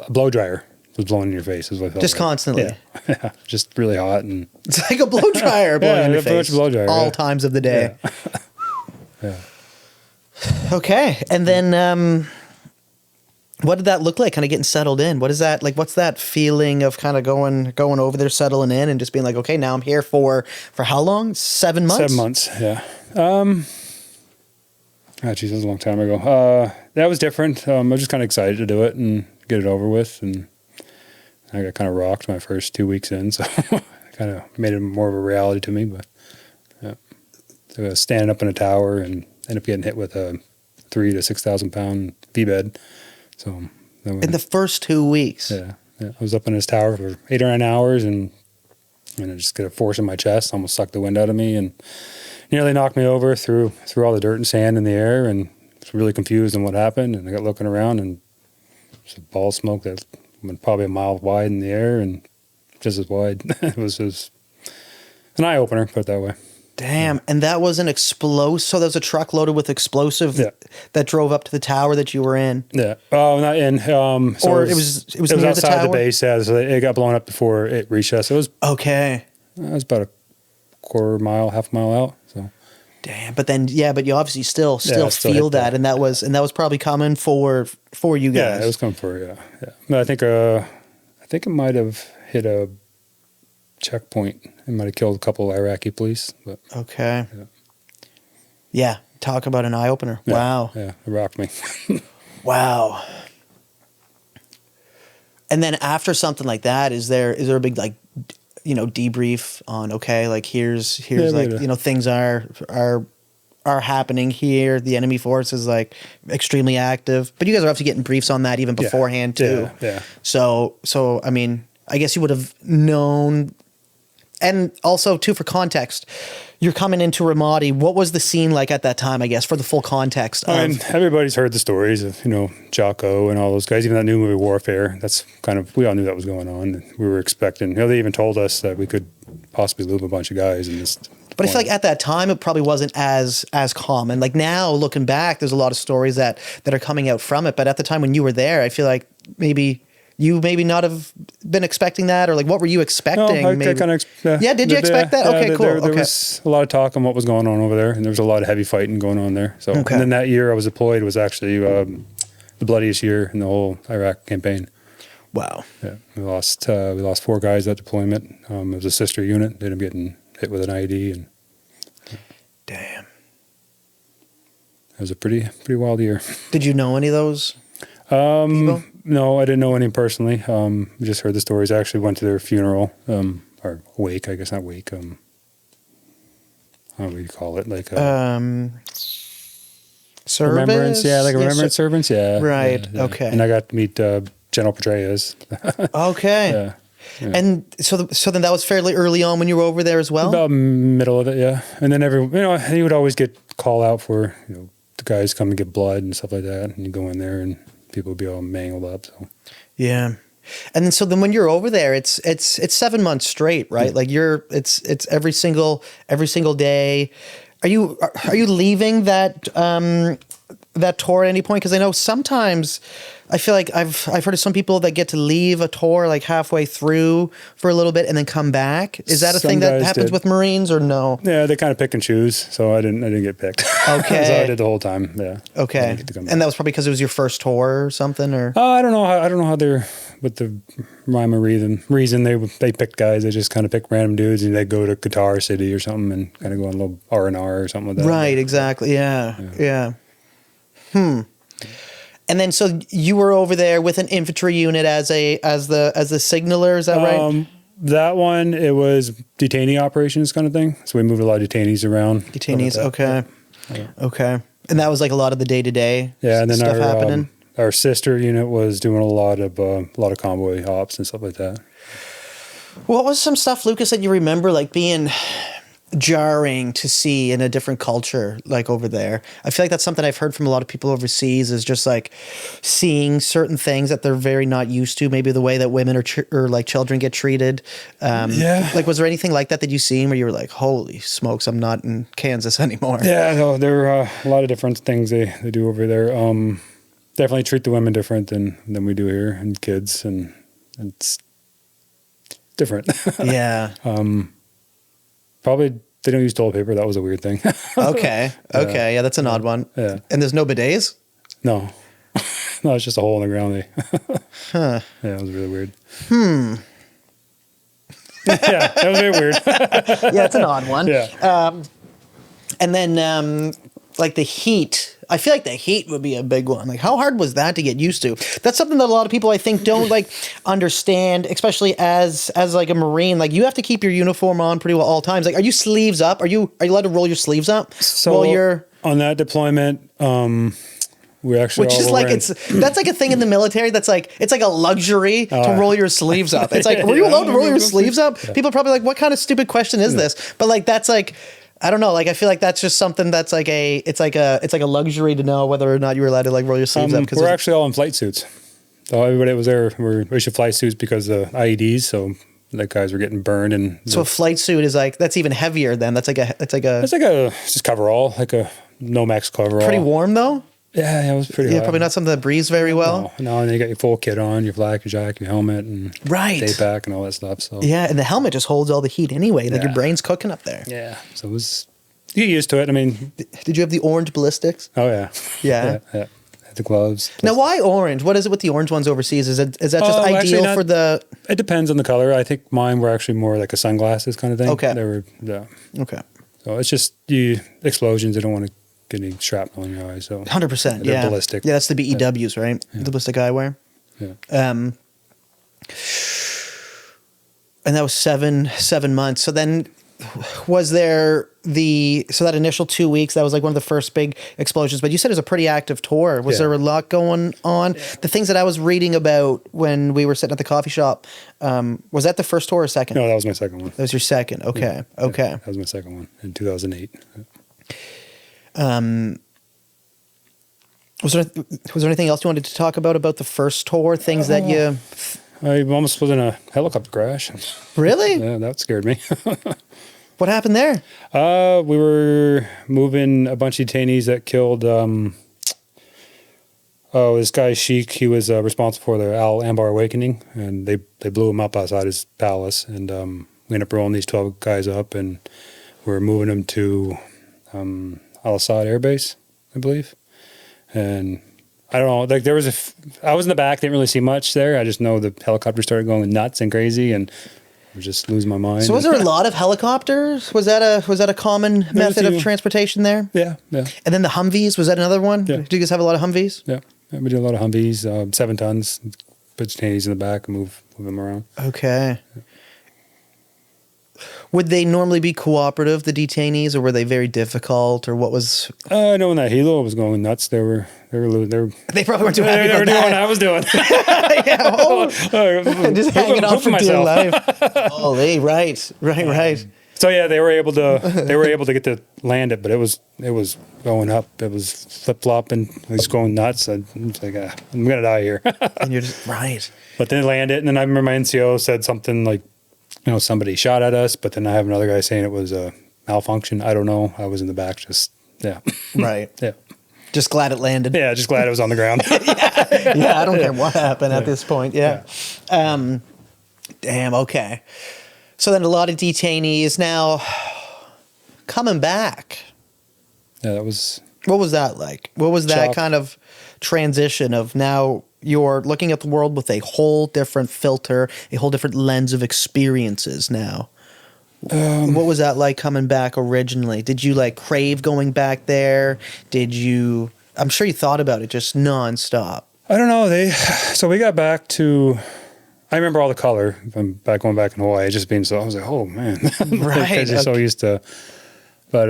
a blow dryer was blowing in your face. Is what it felt Just like. constantly. Yeah, just really hot and It's like a blow dryer blowing in your pretty much face. a blow dryer, all yeah. times of the day. yeah. Okay. And then what did that look like kind of getting settled in? What is that like? What's that feeling of kind of going over there, settling in and just being like, okay, now I'm here for how long? 7 months? 7 months. Yeah. Oh, geez, that was a long time ago. That was different. I was just kind of excited to do it and get it over with, and I got kind of rocked my first 2 weeks in, so it kind of made it more of a reality to me. But yeah, so I was standing up in a tower and ended up getting hit with a 3,000 to 6,000 pound VBIED. So then In the first 2 weeks. yeah, I was up in this tower for 8 or 9 hours, and I just got a force in my chest, almost sucked the wind out of me, and nearly knocked me over through all the dirt and sand in the air, and was really confused on what happened. And I got looking around, and there's a ball of smoke that went probably a mile wide in the air, and just as wide. It was just an eye opener, put it that way. Damn. And that was an explosive. So there was a truck loaded with explosive that drove up to the tower that you were in. Yeah. Oh, not in. So Or it was near the outside tower? the base. Yeah. So it got blown up before it reached us. It Okay. was about a quarter mile, half mile out. So. Damn. But then, but you obviously still still feel hit that. that. And that was probably coming for you guys. Yeah, it was coming for yeah. No, I think it might have hit a checkpoint. It might have killed a couple of Iraqi police. But Okay. Yeah. Talk about an eye opener. yeah, Wow. Yeah, it rocked me. Wow. And then after something like that, is there a big debrief on like here's like things are happening here. The enemy force is like extremely active, but you guys are obviously getting briefs on that even beforehand too. Yeah. So I mean, I guess you would have known. And also, too, for context, you're coming into Ramadi. What was the scene like at that time, I guess, for the full context? I mean, everybody's heard the stories of, Jocko and all those guys, even that new movie Warfare. That's we all knew that was going on. We were expecting, they even told us that we could possibly lose a bunch of guys in this. But I feel like at that time, it probably wasn't as common. Like now, looking back, there's a lot of stories that are coming out from it. But at the time when you were there, I feel like maybe you not have been expecting that, or like what were you expecting? No, I kind of did you expect that? Okay, cool. There was a lot of talk on what was going on over there, and there was a lot of heavy fighting going on there. So, Okay. And then that year I was deployed was actually the bloodiest year in the whole Iraq campaign. Wow. Yeah, we lost 4 guys at deployment. It was a sister unit. They ended up getting hit with an IED, and Damn. it was a pretty wild year. Did you know any of those people? No, I didn't know any personally. We just heard the stories. I actually went to their funeral, or wake, I guess not wake. How do you call it? Like service? remembrance? Yeah, like a remembrance service. Yeah. Right. Yeah. Okay. And I got to meet General Petraeus. Okay. Yeah. And so then that was fairly early on when you were over there as well? About middle of it, yeah. And then he would always get call out for the guys come and get blood and stuff like that, and you go in there and people would be all mangled up. So Yeah. And then so then when you're over there, it's 7 months straight, right? Yeah. Like it's every single day. Are you leaving that tour at any point? Because I know sometimes I feel like I've heard of some people that get to leave a tour like halfway through for a little bit and then come back. Is that a Some thing that guys happens did. with Marines or no? yeah, they kind of pick and choose. So I didn't get picked. Okay. So I did the whole time. Yeah. I Okay. didn't get to come back. And that was probably because it was your first tour or something, or I don't know how they're with the rhyme or reason they picked guys. They just kind of pick random dudes and they go to Qatar City or something and kind of go on a little R&R or something like that. right? Exactly. Yeah. And then so you were over there with an infantry unit as the signaler. Is that right? That one, it was detainee operations kind of thing. So we moved a lot of detainees around. Detainees, okay. Yeah. Okay. And that was like a lot of the day-to-day and then stuff happening? Our sister unit was doing a lot of convoy hops and stuff like that. What was some stuff, Lucas, that you remember like being jarring to see in a different culture like over there? I feel like that's something I've heard from a lot of people overseas, is just like seeing certain things that they're very not used to, maybe the way that women or like children get treated. Like, was there anything like that you seen where you were like, holy smokes, I'm not in Kansas anymore? Yeah, no, there are a lot of different things they do over there. Definitely treat the women different than we do here, and kids, and it's different. Yeah. Probably they don't use toilet paper. That was a weird thing. Okay. Yeah, that's an odd one. Yeah. And there's no bidets? No. No, it's just a hole in the ground. Huh. Yeah, it was really weird. Yeah, that was very weird. Yeah, it's an odd one. Yeah. And then like the heat. I feel like the heat would be a big one. Like, how hard was that to get used to? That's something that a lot of people, I think, don't like understand, especially as like a Marine. Like, you have to keep your uniform on pretty well all times. Like, are you sleeves up? Are you allowed to roll your sleeves up while you're on that deployment? We actually, which is like that's like a thing in the military. That's like, it's like a luxury to roll your sleeves up. It's like, were you allowed to roll your sleeves up? Yeah. People are probably like, what kind of stupid question is this? But like, that's like, I don't know. Like, I feel like that's just something that's like it's like a luxury to know whether or not you were allowed to like roll your sleeves up. We're actually all in flight suits. So everybody was there. We issued flight suits because of IEDs. So like guys were getting burned, and so a flight suit is like, that's even heavier then. It's like a just coverall, like a Nomex coverall. Pretty warm though. Yeah, it was pretty. Yeah, probably not something that breathes very well. No, and you got your full kit on, your flak, your jacket, your helmet, and day pack, and all that stuff. So yeah, and the helmet just holds all the heat anyway. Like your brain's cooking up there. Yeah, so it was. You get used to it. I mean, did you have the orange ballistics? Oh yeah, yeah. The gloves. Now, why orange? What is it with the orange ones overseas? Is that just ideal for the? It depends on the color. I think mine were actually more like a sunglasses kind of thing. Okay. They were. Okay. So it's just explosions. They don't want to get any shrapnel in your eyes. So 100%. They're ballistic. Yeah, that's the BEWs, right? Yeah. The ballistic eyewear. Yeah. And that was seven months. So then, was there that initial 2 weeks? That was like one of the first big explosions. But you said it was a pretty active tour. Was there a lot going on? Yeah. The things that I was reading about when we were sitting at the coffee shop, was that the first tour or second? No, that was my second one. That was your second. Okay. Yeah. Okay. That was my second one in 2008. Was there anything else you wanted to talk about the first tour? Things that you... I almost was in a helicopter crash. Really? Yeah, that scared me. What happened there? We were moving a bunch of detainees that killed... this guy Sheik, he was responsible for the Al Anbar Awakening, and they blew him up outside his palace, and we ended up rolling these 12 guys up, and we were moving them to Al-Assad Air Base, I believe. And I don't know, like I was in the back, didn't really see much there. I just know the helicopter started going nuts and crazy, and I was just losing my mind. So was there a lot of helicopters? Was that a common method of transportation there? Yeah. And then the Humvees, was that another one? Yeah. Do you guys have a lot of Humvees? Yeah, we do a lot of Humvees, 7 tons, put detainees in the back and move them around. Okay. Yeah. Would they normally be cooperative, the detainees, or were they very difficult, or what was? I know when that helo was going nuts, they probably weren't too happy. They were doing what I was doing. Yeah, just hanging on for dear life. Oh, right. So yeah, they were able to get to land it, but it was going up. It was flip flopping. It was going nuts. I was like, I'm gonna die here. And you're just right. But then land it, and then I remember my NCO said something like, somebody shot at us, but then I have another guy saying it was a malfunction. I don't know. I was in the back, just right. Yeah. Just glad it landed. Yeah, just glad it was on the ground. Yeah, I don't care what happened at this point. Yeah. Damn. Okay. So then a lot of detainees now coming back. Yeah, that was. What was that like? What was that kind of transition of now you're looking at the world with a whole different filter, a whole different lens of experiences now? What was that like coming back originally? Did you like crave going back there? I'm sure you thought about it just nonstop. I don't know. So we got back to I remember all the color from going back in Hawaii. Just being so, I was like, oh man, Right. Because you're so used to. But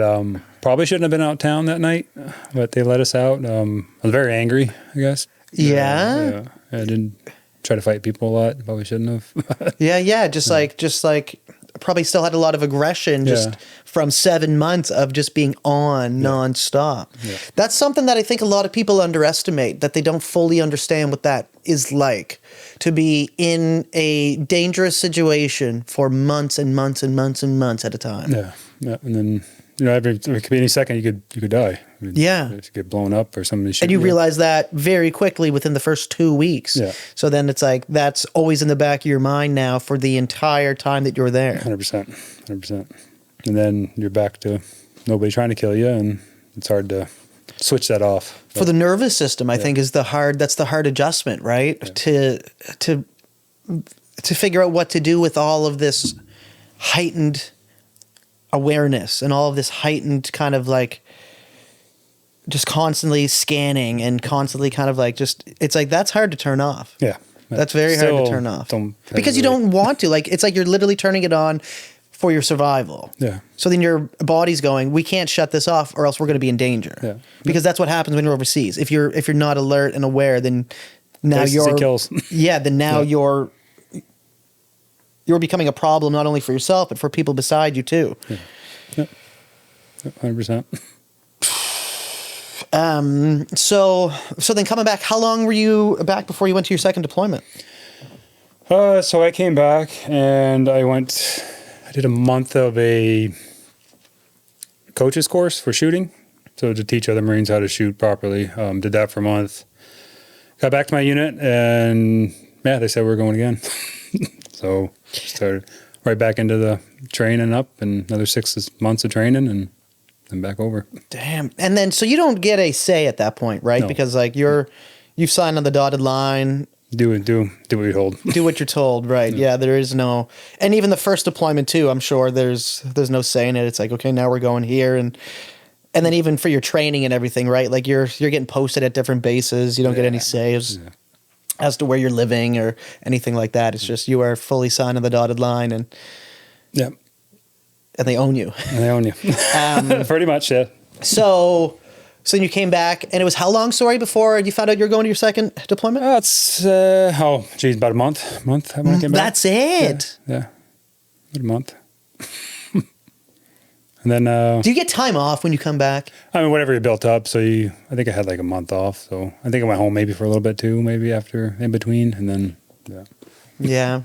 probably shouldn't have been out of town that night. But they let us out. I was very angry, I guess. Yeah. I didn't try to fight people a lot. Probably shouldn't have. Yeah. Just like probably still had a lot of aggression just from 7 months of just being on nonstop. Yeah. That's something that I think a lot of people underestimate, that they don't fully understand what that is like, to be in a dangerous situation for months and months and months and months at a time. Yeah. And then, it could be any second you could die. I mean, you get blown up or somebody shoot. And you realize that very quickly within the first 2 weeks. Yeah. So then it's like, that's always in the back of your mind now for the entire time that you're there. 100%. And then you're back to nobody trying to kill you, and it's hard to switch that off. For the nervous system, I think that's the hard adjustment, right? Yeah. To figure out what to do with all of this heightened awareness and all of this heightened kind of like just constantly scanning and constantly kind of like it's like that's hard to turn off. Yeah. That's very hard to turn off. Because you don't want to. Like, it's like you're literally turning it on for your survival. Yeah. So then your body's going, we can't shut this off or else we're going to be in danger. Yeah. Because that's what happens when you're overseas. If you're not alert and aware, then now it kills. Yeah, then now you're becoming a problem not only for yourself but for people beside you too. Yeah. 100%. So then coming back, how long were you back before you went to your second deployment? So I came back and I did a month of a coach's course for shooting. So to teach other Marines how to shoot properly. Did that for a month. Got back to my unit and they said we're going again. So started right back into the training up, and another 6 months of training and then back over. Damn. And then, so you don't get a say at that point, right? No. Because like you've signed on the dotted line. Do what you're told. Do what you're told, right? Yeah, there is no, and even the first deployment too. I'm sure there's no saying it. It's like, okay, now we're going here, and then even for your training and everything, right? Like you're getting posted at different bases. You don't get any saves as to where you're living or anything like that. It's just you are fully signed on the dotted line, and and they own you. Pretty much, yeah. So then you came back, and it was how long, before you found out you were going to your second deployment? It's about a month when I came back. That's it. Yeah. About a month. And then do you get time off when you come back? I mean, whatever you built up. So I think I had like a month off. So I think I went home maybe for a little bit too, maybe after in between, and then yeah.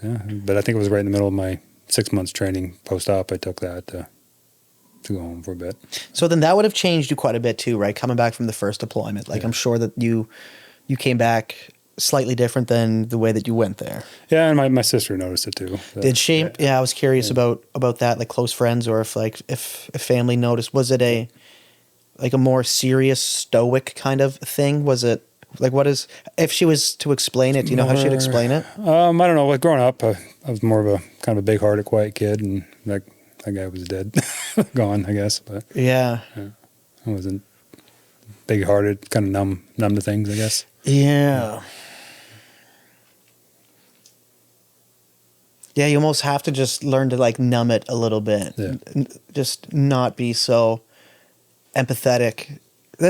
But I think it was right in the middle of my 6 months training post-op. I took that to go home for a bit. So then that would have changed you quite a bit too, right? Coming back from the first deployment, like I'm sure that you came back slightly different than the way that you went there. Yeah, and my sister noticed it too. So. Did she? Yeah, I was curious about that, like close friends, or if family noticed. Was it a more serious stoic kind of thing? Was it like, what is, if she was to explain it, do you know how she'd explain it? I don't know. Like growing up, I was more of a kind of a big-hearted, quiet kid, and that guy was dead, gone, I guess. But I wasn't big-hearted, kind of numb to things, I guess. Yeah. Yeah, you almost have to just learn to like numb it a little bit. Yeah. Just not be so empathetic.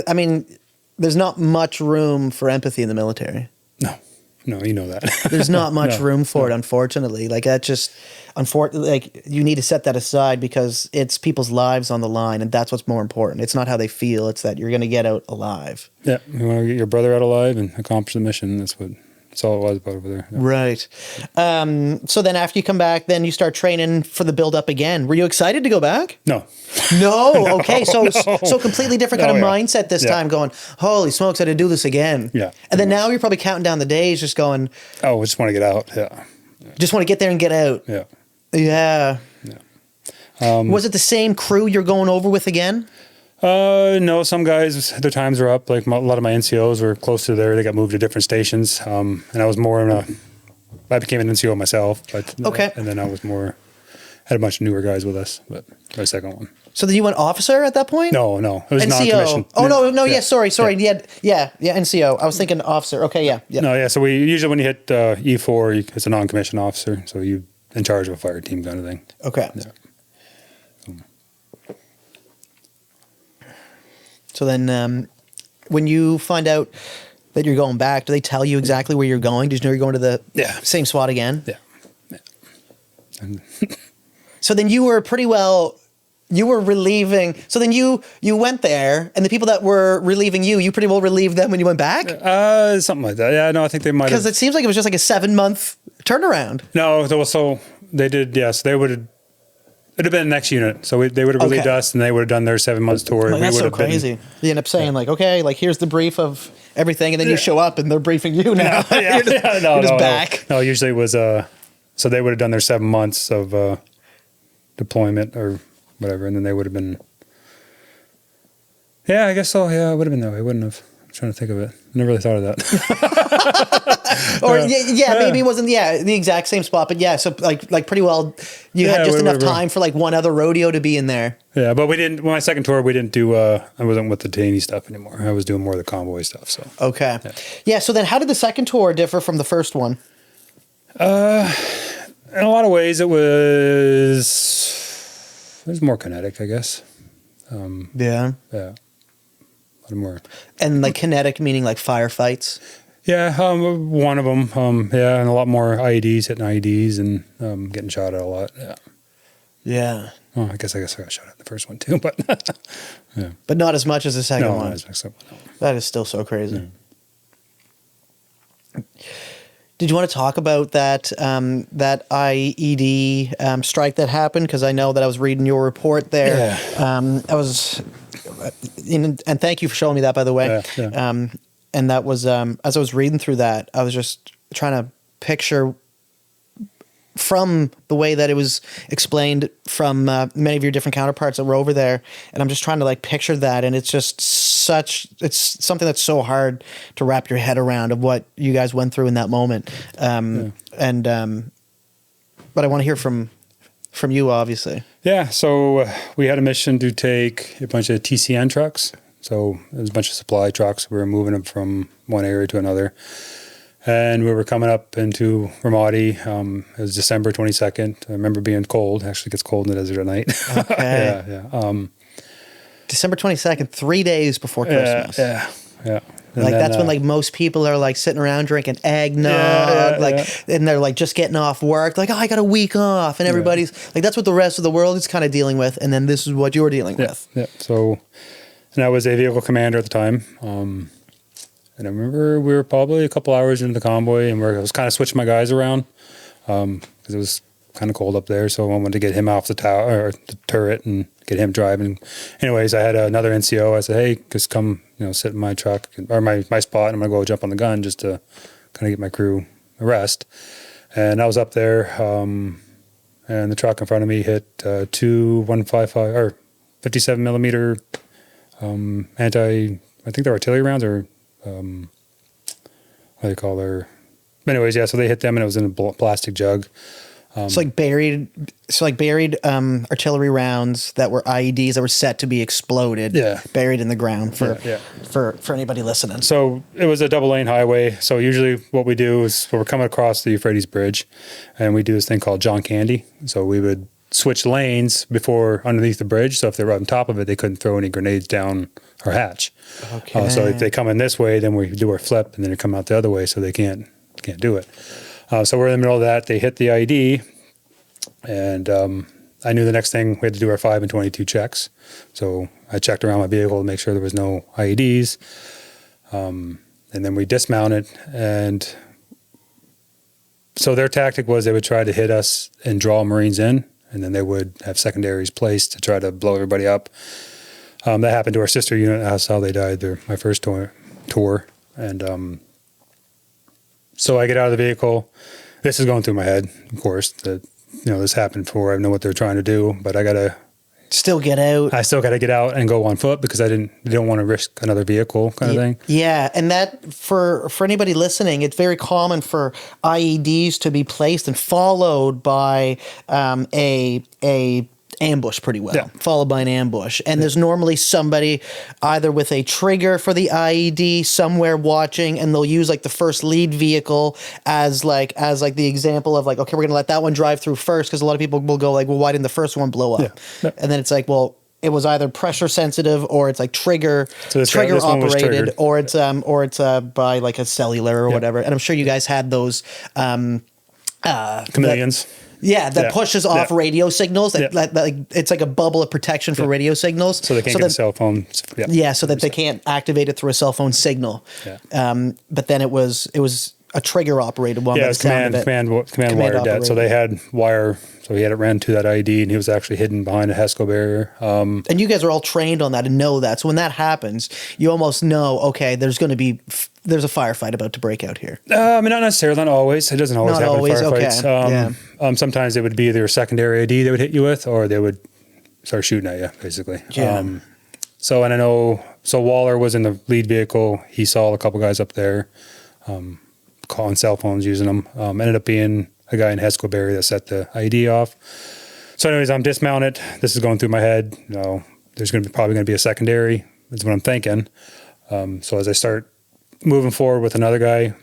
I mean, there's not much room for empathy in the military. No, you know that. There's not much room for it, unfortunately. Like that just, like you need to set that aside because it's people's lives on the line, and that's what's more important. It's not how they feel; it's that you're going to get out alive. Yeah, you want to get your brother out alive and accomplish the mission. That's all it was about over there. Yeah. Right. So then after you come back, then you start training for the build up again. Were you excited to go back? No. Okay. So completely different kind of mindset this time, going, holy smokes, I had to do this again. Yeah. And then now you're probably counting down the days, just going, oh, I just want to get out. Yeah. Just want to get there and get out. Yeah. Yeah. Was it the same crew you're going over with again? No, some guys, their times are up. Like a lot of my NCOs were close to there. They got moved to different stations. And I was more I became an NCO myself. But, okay. And then I was had a bunch of newer guys with us, but my second one. So then you went officer at that point? No, it was non-commissioned. Oh no, yeah, sorry. Yeah, NCO. I was thinking officer. Okay, yeah. No, yeah. So we usually when you hit E4, it's a non-commissioned officer, so you in charge of a fire team kind of thing. Okay. Yeah. So then, when you find out that you're going back, do they tell you exactly where you're going? Did you know you're going to the same spot again? Yeah. So then you were pretty well. You were relieving. So then you went there, and the people that were relieving you pretty well relieved them when you went back? Something like that. Yeah, no, I think they might have. Because it seems like it was just like a 7-month turnaround. No, so they did, yes. They would have, it'd have been the next unit. So they would have relieved us, and they would have done their 7 months tour. Like, that's so crazy. You end up saying, like, okay, like, here's the brief of everything, and then you show up, and they're briefing you now. You're just back. No, usually it was, so they would have done their 7 months of deployment or whatever, and then they would have been. Yeah, I guess so. Yeah, it would have been that way. Wouldn't have. I'm trying to think of it. I never really thought of that. Or maybe it wasn't the exact same spot, but so like pretty well. You had just enough time for like one other rodeo to be in there. Yeah, but we didn't. My second tour, we didn't do. I wasn't with the detainee stuff anymore. I was doing more of the convoy stuff. So okay, yeah. So then, how did the second tour differ from the first one? In a lot of ways, it was more kinetic, I guess. Yeah. A lot more. And like kinetic meaning like firefights? Yeah, one of them. And a lot more IEDs, hitting IEDs and getting shot at a lot. Yeah. Yeah. Well, I guess I got shot at in the first one too, but yeah. But not as much as the second one. Not as much. No. That is still so crazy. Yeah. Did you want to talk about that that IED strike that happened? Because I know that I was reading your report there. Yeah. I was, and thank you for showing me that, by the way. Yeah. And that was as I was reading through that, I was just trying to picture from the way that it was explained from many of your different counterparts that were over there, and I'm just trying to like picture that, and it's just it's something that's so hard to wrap your head around of what you guys went through in that moment. But I want to hear from you, obviously. Yeah. So we had a mission to take a bunch of TCN trucks. So it was a bunch of supply trucks. We were moving them from one area to another. And we were coming up into Ramadi. It was December 22nd. I remember being cold. It actually gets cold in the desert at night. Okay. Yeah. December 22nd, 3 days before Christmas. Yeah. And like then, that's when like most people are like sitting around drinking eggnog, and they're like just getting off work, like, oh, I got a week off, and everybody's like, that's what the rest of the world is kind of dealing with, and then this is what you're dealing with. Yeah. So, and I was a vehicle commander at the time. And I remember we were probably a couple hours into the convoy, and I was kind of switching my guys around because it was kind of cold up there. So I wanted to get him off the tower or the turret and get him driving. Anyways, I had another NCO. I said, hey, just come, sit in my truck or my spot, and I'm gonna go jump on the gun just to kind of get my crew a rest. And I was up there, and the truck in front of me hit 2 155 or 57 millimeter I think they're artillery rounds or what do you call their? Anyways, so they hit them, and it was in a plastic jug. It's like buried artillery rounds that were IEDs that were set to be exploded. Yeah. Buried in the ground for anybody listening. So it was a double lane highway. So usually what we do is we're coming across the Euphrates Bridge, and we do this thing called John Candy. So we would switch lanes before underneath the bridge. So if they were on top of it, they couldn't throw any grenades down our hatch. Okay. So if they come in this way, then we do our flip, and then they come out the other way, so they can't do it. So we're in the middle of that. They hit the ID, and I knew the next thing we had to do our 5 and 22 checks. So I checked around my vehicle to make sure there was no IEDs, and then we dismounted. And so their tactic was they would try to hit us and draw Marines in, and then they would have secondaries placed to try to blow everybody up. That happened to our sister unit. That's how they died. My first tour. And so I get out of the vehicle. This is going through my head, of course, that, this happened before. I know what they're trying to do, but I got to still get out. I still got to get out and go on foot because I don't want to risk another vehicle kind of thing. Yeah. And that for anybody listening, it's very common for IEDs to be placed and followed by a ambush pretty well, Yeah. followed by an ambush. And there's normally somebody either with a trigger for the IED somewhere watching, and they'll use like the first lead vehicle as like the example of like, okay, we're going to let that one drive through first, because a lot of people will go like, well, why didn't the first one blow up? Yeah. And then it's like, well, it was either pressure sensitive, or it's like trigger this one was operated, triggered. or it's by like a cellular or whatever. And I'm sure you guys had those Chameleons. that pushes off radio signals. That like it's like a bubble of protection for radio signals. So they can't get a cell phone. So that they can't activate it through a cell phone signal. Yeah. But then it was a trigger operated one. Yeah, it was command wired that. So they had wire. So he had it ran to that ID, and he was actually hidden behind a HESCO barrier. And you guys are all trained on that and know that. So when that happens, you almost know, okay, there's a firefight about to break out here. I mean, not necessarily, not always. It doesn't always happen in firefights. Okay. Sometimes it would be either a secondary ID they would hit you with, or they would start shooting at you, basically. Yeah. And I know, Waller was in the lead vehicle. He saw a couple guys up there calling cell phones, using them. Ended up being a guy in HESCO barrier that set the ID off. So anyways, I'm dismounted. This is going through my head. There's probably going to be a secondary, is what I'm thinking. So as I start moving forward with another guy,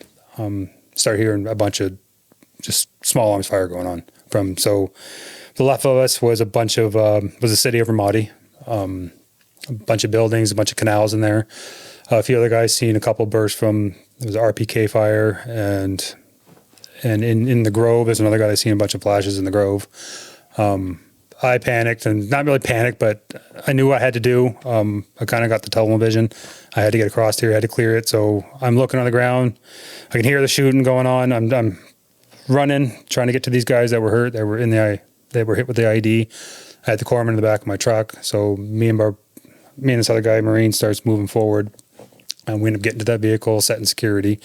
start hearing a bunch of just small arms fire going on. So the left of us was was the city of Ramadi, a bunch of buildings, a bunch of canals in there. A few other guys seen a couple bursts from, it was an RPK fire, and in the Grove, there's another guy that's seen a bunch of flashes in the Grove. I panicked, and not really panicked, but I knew what I had to do. I kind of got the tunnel vision. I had to get across here. I had to clear it. So I'm looking on the ground. I can hear the shooting going on. I'm running, trying to get to these guys that were hurt. They were hit with the ID. I had the corpsman in the back of my truck. So me and this other guy, Marine, starts moving forward. And we end up getting to that vehicle, setting security.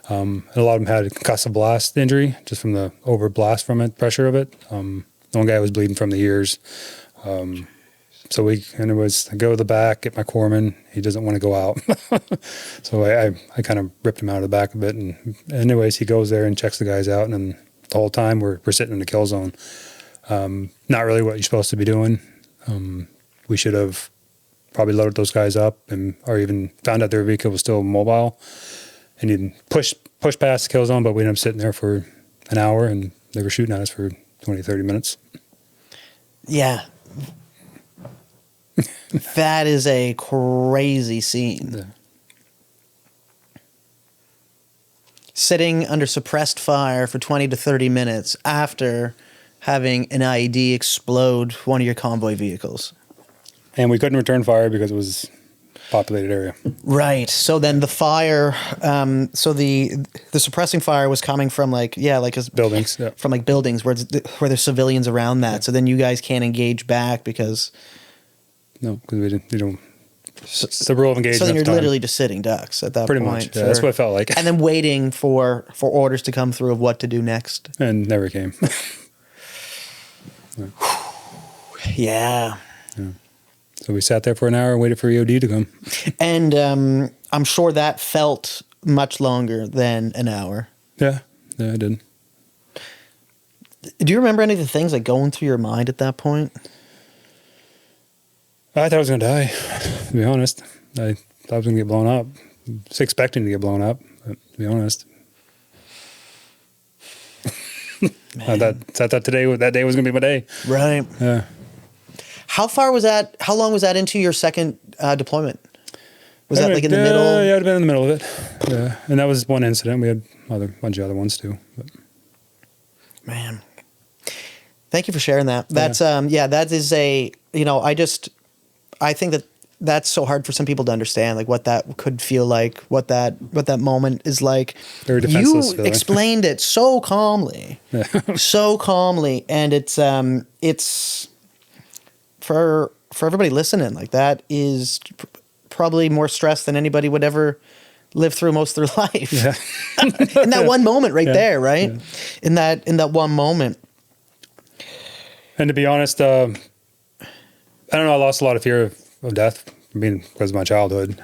And a lot of them had a concussive blast injury, just from the over blast from it, pressure of it. The one guy was bleeding from the ears. I go to the back, get my corpsman. He doesn't want to go out. So I kind of ripped him out of the back of it. And anyways, he goes there and checks the guys out. And then the whole time we're sitting in the kill zone. Not really what you're supposed to be doing. We should have probably loaded those guys up, or even found out their vehicle was still mobile, and you push past the kill zone. But we ended up sitting there for an hour, and they were shooting at us for 20, 30 minutes. Yeah. That is a crazy scene. Yeah. Sitting under suppressed fire for 20 to 30 minutes after having an IED explode one of your convoy vehicles. And we couldn't return fire because it was a populated area. Right. So then the fire, so the suppressing fire was coming from Buildings. Yeah. from like buildings where there's civilians around that. Yeah. So then you guys can't engage back because. No, because we didn't. It's the rule of engagement. So then you're literally just sitting ducks at that Pretty point. much. Yeah, that's what it felt like. And then waiting for orders to come through of what to do next. And never came. Yeah. So we sat there for an hour and waited for EOD to come. And I'm sure that felt much longer than an hour. Yeah, I did. Do you remember any of the things like going through your mind at that point? I thought I was going to die, to be honest. I thought I was going to get blown up. I was expecting to get blown up, but to be honest. I thought that day was going to be my day. Right. Yeah. How long was that into your second deployment? Was that like in the middle? Yeah, I'd been in the middle of it. Yeah. And that was one incident. We had a bunch of other ones too. But. Man. Thank you for sharing that. That's that is I think that's so hard for some people to understand, like what that could feel like, what that moment is like. Very defenseless You feeling. explained it so calmly, and it's for everybody listening, like that is probably more stress than anybody would ever live through most of their life. Yeah. In that one moment right there, right? Yeah. In that one moment. And to be honest, I don't know, I lost a lot of fear of death because of my childhood.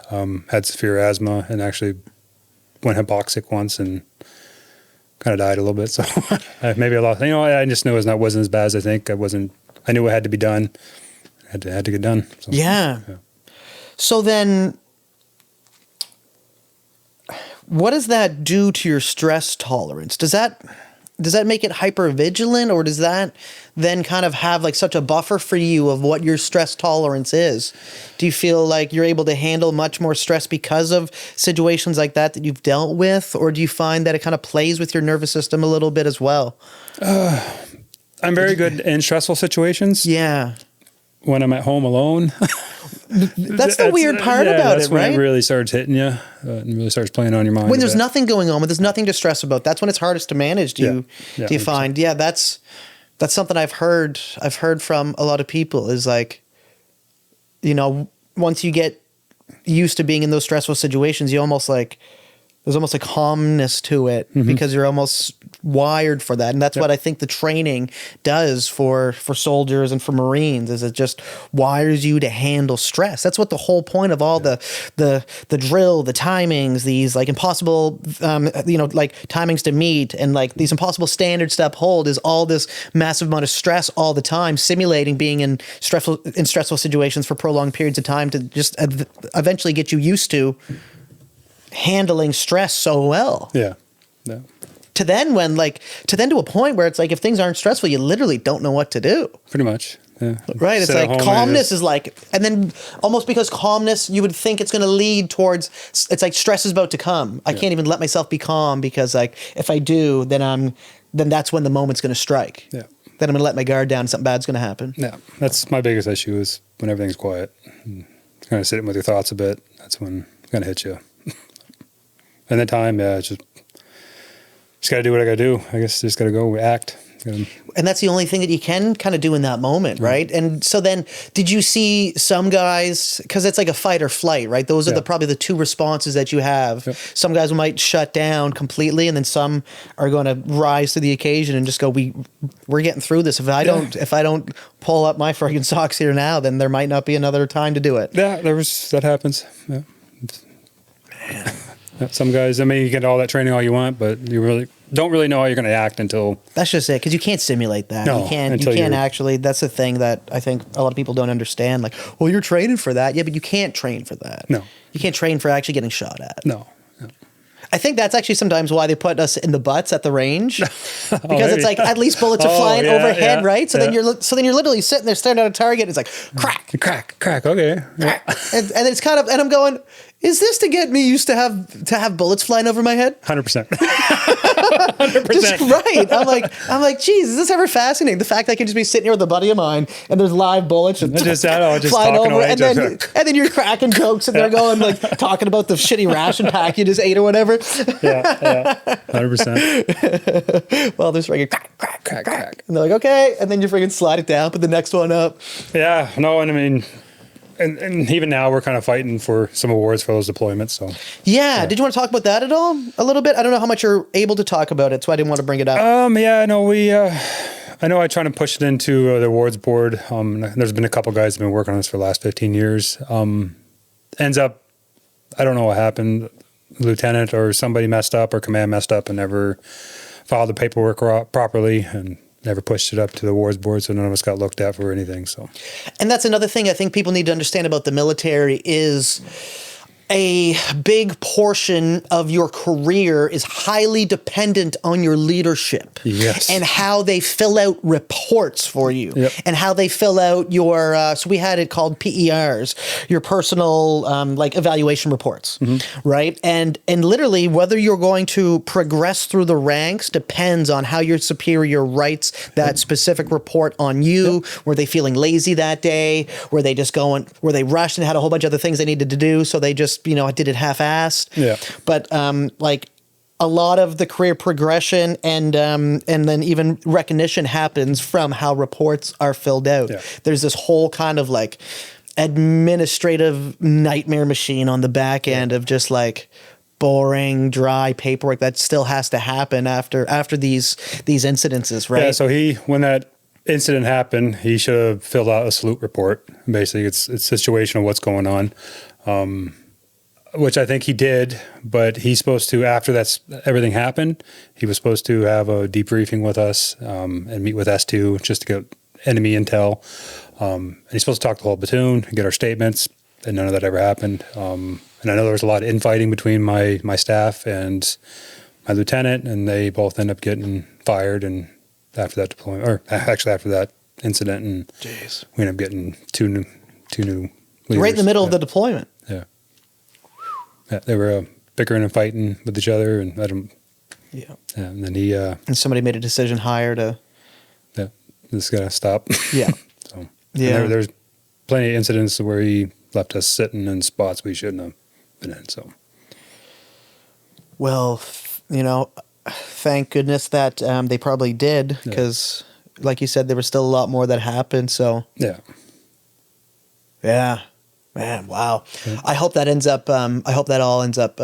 Had severe asthma and actually went hypoxic once and kind of died a little bit. So maybe I lost, I just knew it wasn't as bad as I think. I wasn't I knew what had to be done. Had to get done. So, yeah. So then, what does that do to your stress tolerance? Does that make it hypervigilant, or does that then kind of have like such a buffer for you of what your stress tolerance is? Do you feel like you're able to handle much more stress because of situations like that you've dealt with, or do you find that it kind of plays with your nervous system a little bit as well? I'm very good in stressful situations. Yeah. When I'm at home alone. That's the weird part about that's it, when right? it really starts hitting you and really starts playing on your mind. When there's nothing going on, when there's nothing to stress about, that's when it's hardest to manage. Do you find? Yeah, that's something I've heard from a lot of people is like, you know, once you get used to being in those stressful situations, there's almost like calmness to it because you're almost wired for that. And that's what I think the training does for soldiers and for Marines, is it just wires you to handle stress. That's what the whole point of all the drill, the timings, these like impossible, like timings to meet and like these impossible standards to uphold, is all this massive amount of stress all the time, simulating being in stressful situations for prolonged periods of time to just eventually get you used to handling stress so well. Yeah. To then to a point where it's like, if things aren't stressful, you literally don't know what to do. Pretty much. Yeah. Right. It's like calmness is like, and then almost because calmness, you would think it's going to lead towards, it's like stress is about to come. I can't even let myself be calm because like, if I do, then that's when the moment's going to strike. Yeah. Then I'm going to let my guard down and something bad's going to happen. Yeah. That's my biggest issue, is when everything's quiet. Kind of sitting with your thoughts a bit. That's when it's going to hit you. And the time, just got to do what I got to do. I guess just got to go act. And that's the only thing that you can kind of do in that moment, right? And so then, did you see some guys, because it's like a fight or flight, right? Those are probably the two responses that you have. Yep. Some guys might shut down completely, and then some are going to rise to the occasion and just go, we're getting through this. If I don't pull up my friggin' socks here now, then there might not be another time to do it. Yeah, that happens. Yeah. Man. Some guys, I mean, you get all that training all you want, but you really don't really know how you're going to act until... That's just it, because you can't simulate that. No, you can't actually... That's the thing that I think a lot of people don't understand. Like, well, you're training for that. Yeah, but you can't train for that. No. You can't train for actually getting shot at. No. I think that's actually sometimes why they put us in the butts at the range, because it's like at least bullets are flying overhead, right? So then you're literally sitting there staring at a target. It's like crack, crack, crack. Okay, crack. And it's kind of, and I'm going, is this to get me used to have bullets flying over my head? 100%. 100%. Just right. I'm like, geez, is this ever fascinating? The fact that I can just be sitting here with a buddy of mine and there's live bullets and just flying over, and then you're cracking jokes and they're going like talking about the shitty ration pack you just ate or whatever. Yeah, 100%. Well, there's freaking crack, and they're like, okay, and then you freaking slide it down, put the next one up. Yeah, no, and I mean. And even now we're kind of fighting for some awards for those deployments. So yeah. Did you want to talk about that at all? A little bit? I don't know how much you're able to talk about it, so I didn't want to bring it up. Yeah, no, I know I try to push it into the awards board. There's been a couple guys who've been working on this for the last 15 years. Ends up, I don't know what happened. Lieutenant or somebody messed up or command messed up and never filed the paperwork properly and never pushed it up to the awards board, so none of us got looked at for anything. So, and that's another thing I think people need to understand about the military is a big portion of your career is highly dependent on your leadership. Yes. And how they fill out reports for you. Yep. And how they fill out your, so we had it called PERs, your personal like evaluation reports, right? And literally whether you're going to progress through the ranks depends on how your superior writes that specific report on you. Were they feeling lazy that day? Were they rushed and had a whole bunch of other things they needed to do, so they just I did it half-assed. Yeah. But like a lot of the career progression and then even recognition happens from how reports are filled out. Yeah. There's this whole kind of like administrative nightmare machine on the back end of just like boring, dry paperwork that still has to happen after these incidences, right? Yeah. So when that incident happened, he should have filled out a salute report. Basically, it's a situation of what's going on. Which I think he did, but he's supposed to, after everything happened, he was supposed to have a debriefing with us and meet with S2 just to get enemy intel. And he's supposed to talk to the whole platoon and get our statements, and none of that ever happened. And I know there was a lot of infighting between my staff and my lieutenant, and they both end up getting fired. And after that deployment, or actually after that incident, and Jeez. we ended up getting two new leaders. Right in the middle of the deployment. Yeah. Yeah, they were bickering and fighting with each other, and I don't. Yeah. And then he. And somebody made a decision higher to. Yeah, this got to stop. Yeah. So. Yeah. There's plenty of incidents where he left us sitting in spots we shouldn't have been in. So. Well, thank goodness that they probably did, because, like you said, there was still a lot more that happened. So. Yeah. Yeah. Man, wow. Yeah. I hope that ends up. I hope that all ends up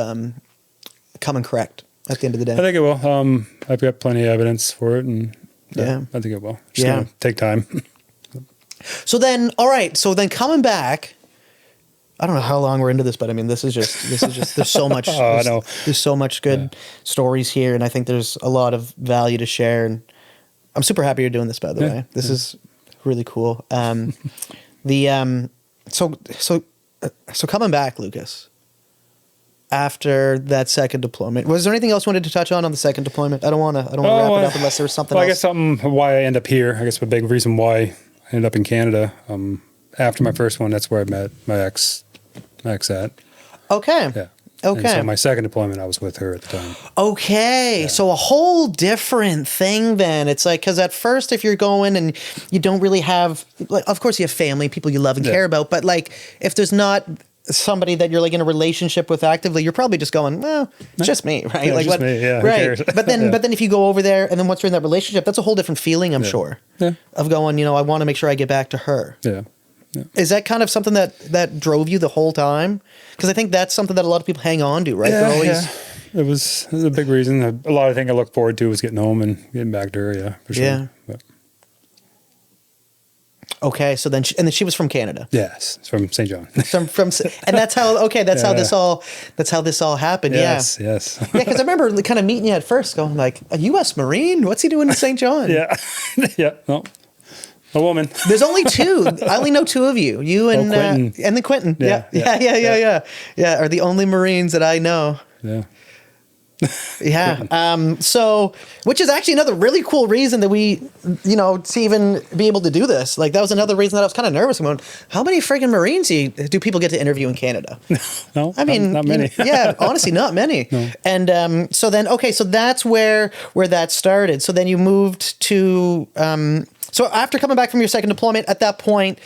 coming correct at the end of the day. I think it will. I've got plenty of evidence for it, and Yeah. I think it will. Just Yeah. gonna take time. So then, all right. So then, coming back, I don't know how long we're into this, but I mean, this is just. There's so much. I know. There's so much good stories here, and I think there's a lot of value to share. And I'm super happy you're doing this. By the way, this is really cool. So coming back, Lucas. After that second deployment, was there anything else you wanted to touch on the second deployment? I don't want to wrap it up unless there was something well, else. I guess something why I end up here. I guess a big reason why I ended up in Canada. After my first one, that's where I met my ex at. Okay. Yeah. Okay. And so my second deployment, I was with her at the time. Okay. Yeah. So a whole different thing then. It's like, because at first, if you're going and you don't really have, like, of course you have family, people you love and care about, but like, if there's not somebody that you're like in a relationship with actively, you're probably just going, well, it's just me, right? Yeah, like just what, me. Yeah, right. But then if you go over there and then once you're in that relationship, that's a whole different feeling, I'm sure. Yeah. Of going, I want to make sure I get back to her. Yeah. Yeah. Is that kind of something that drove you the whole time? Because I think that's something that a lot of people hang on to, right? Yeah, They're always... It was a big reason. A lot of things I look forward to was getting home and getting back to her. Yeah, for sure. Yeah. But. Okay, so then she was from Canada. Yes, from St. John. And that's how how this all happened. Yes, yeah. yes. Yeah, because I remember kind of meeting you at first, going like, a U.S. Marine? What's he doing in St. John? Yeah, yeah. No, a woman. There's only two. I only know two of you. You and Quentin. And then Quentin. Yeah. Yeah. Are the only Marines that I know. Yeah. Yeah. So, which is actually another really cool reason that we, to even be able to do this. Like, that was another reason that I was kind of nervous. I'm going, how many friggin' Marines do people get to interview in Canada? No, I mean, not many. Yeah, honestly, not many. No. And so then, okay, so that's where that started. So then you moved to, so after coming back from your second deployment, at that point,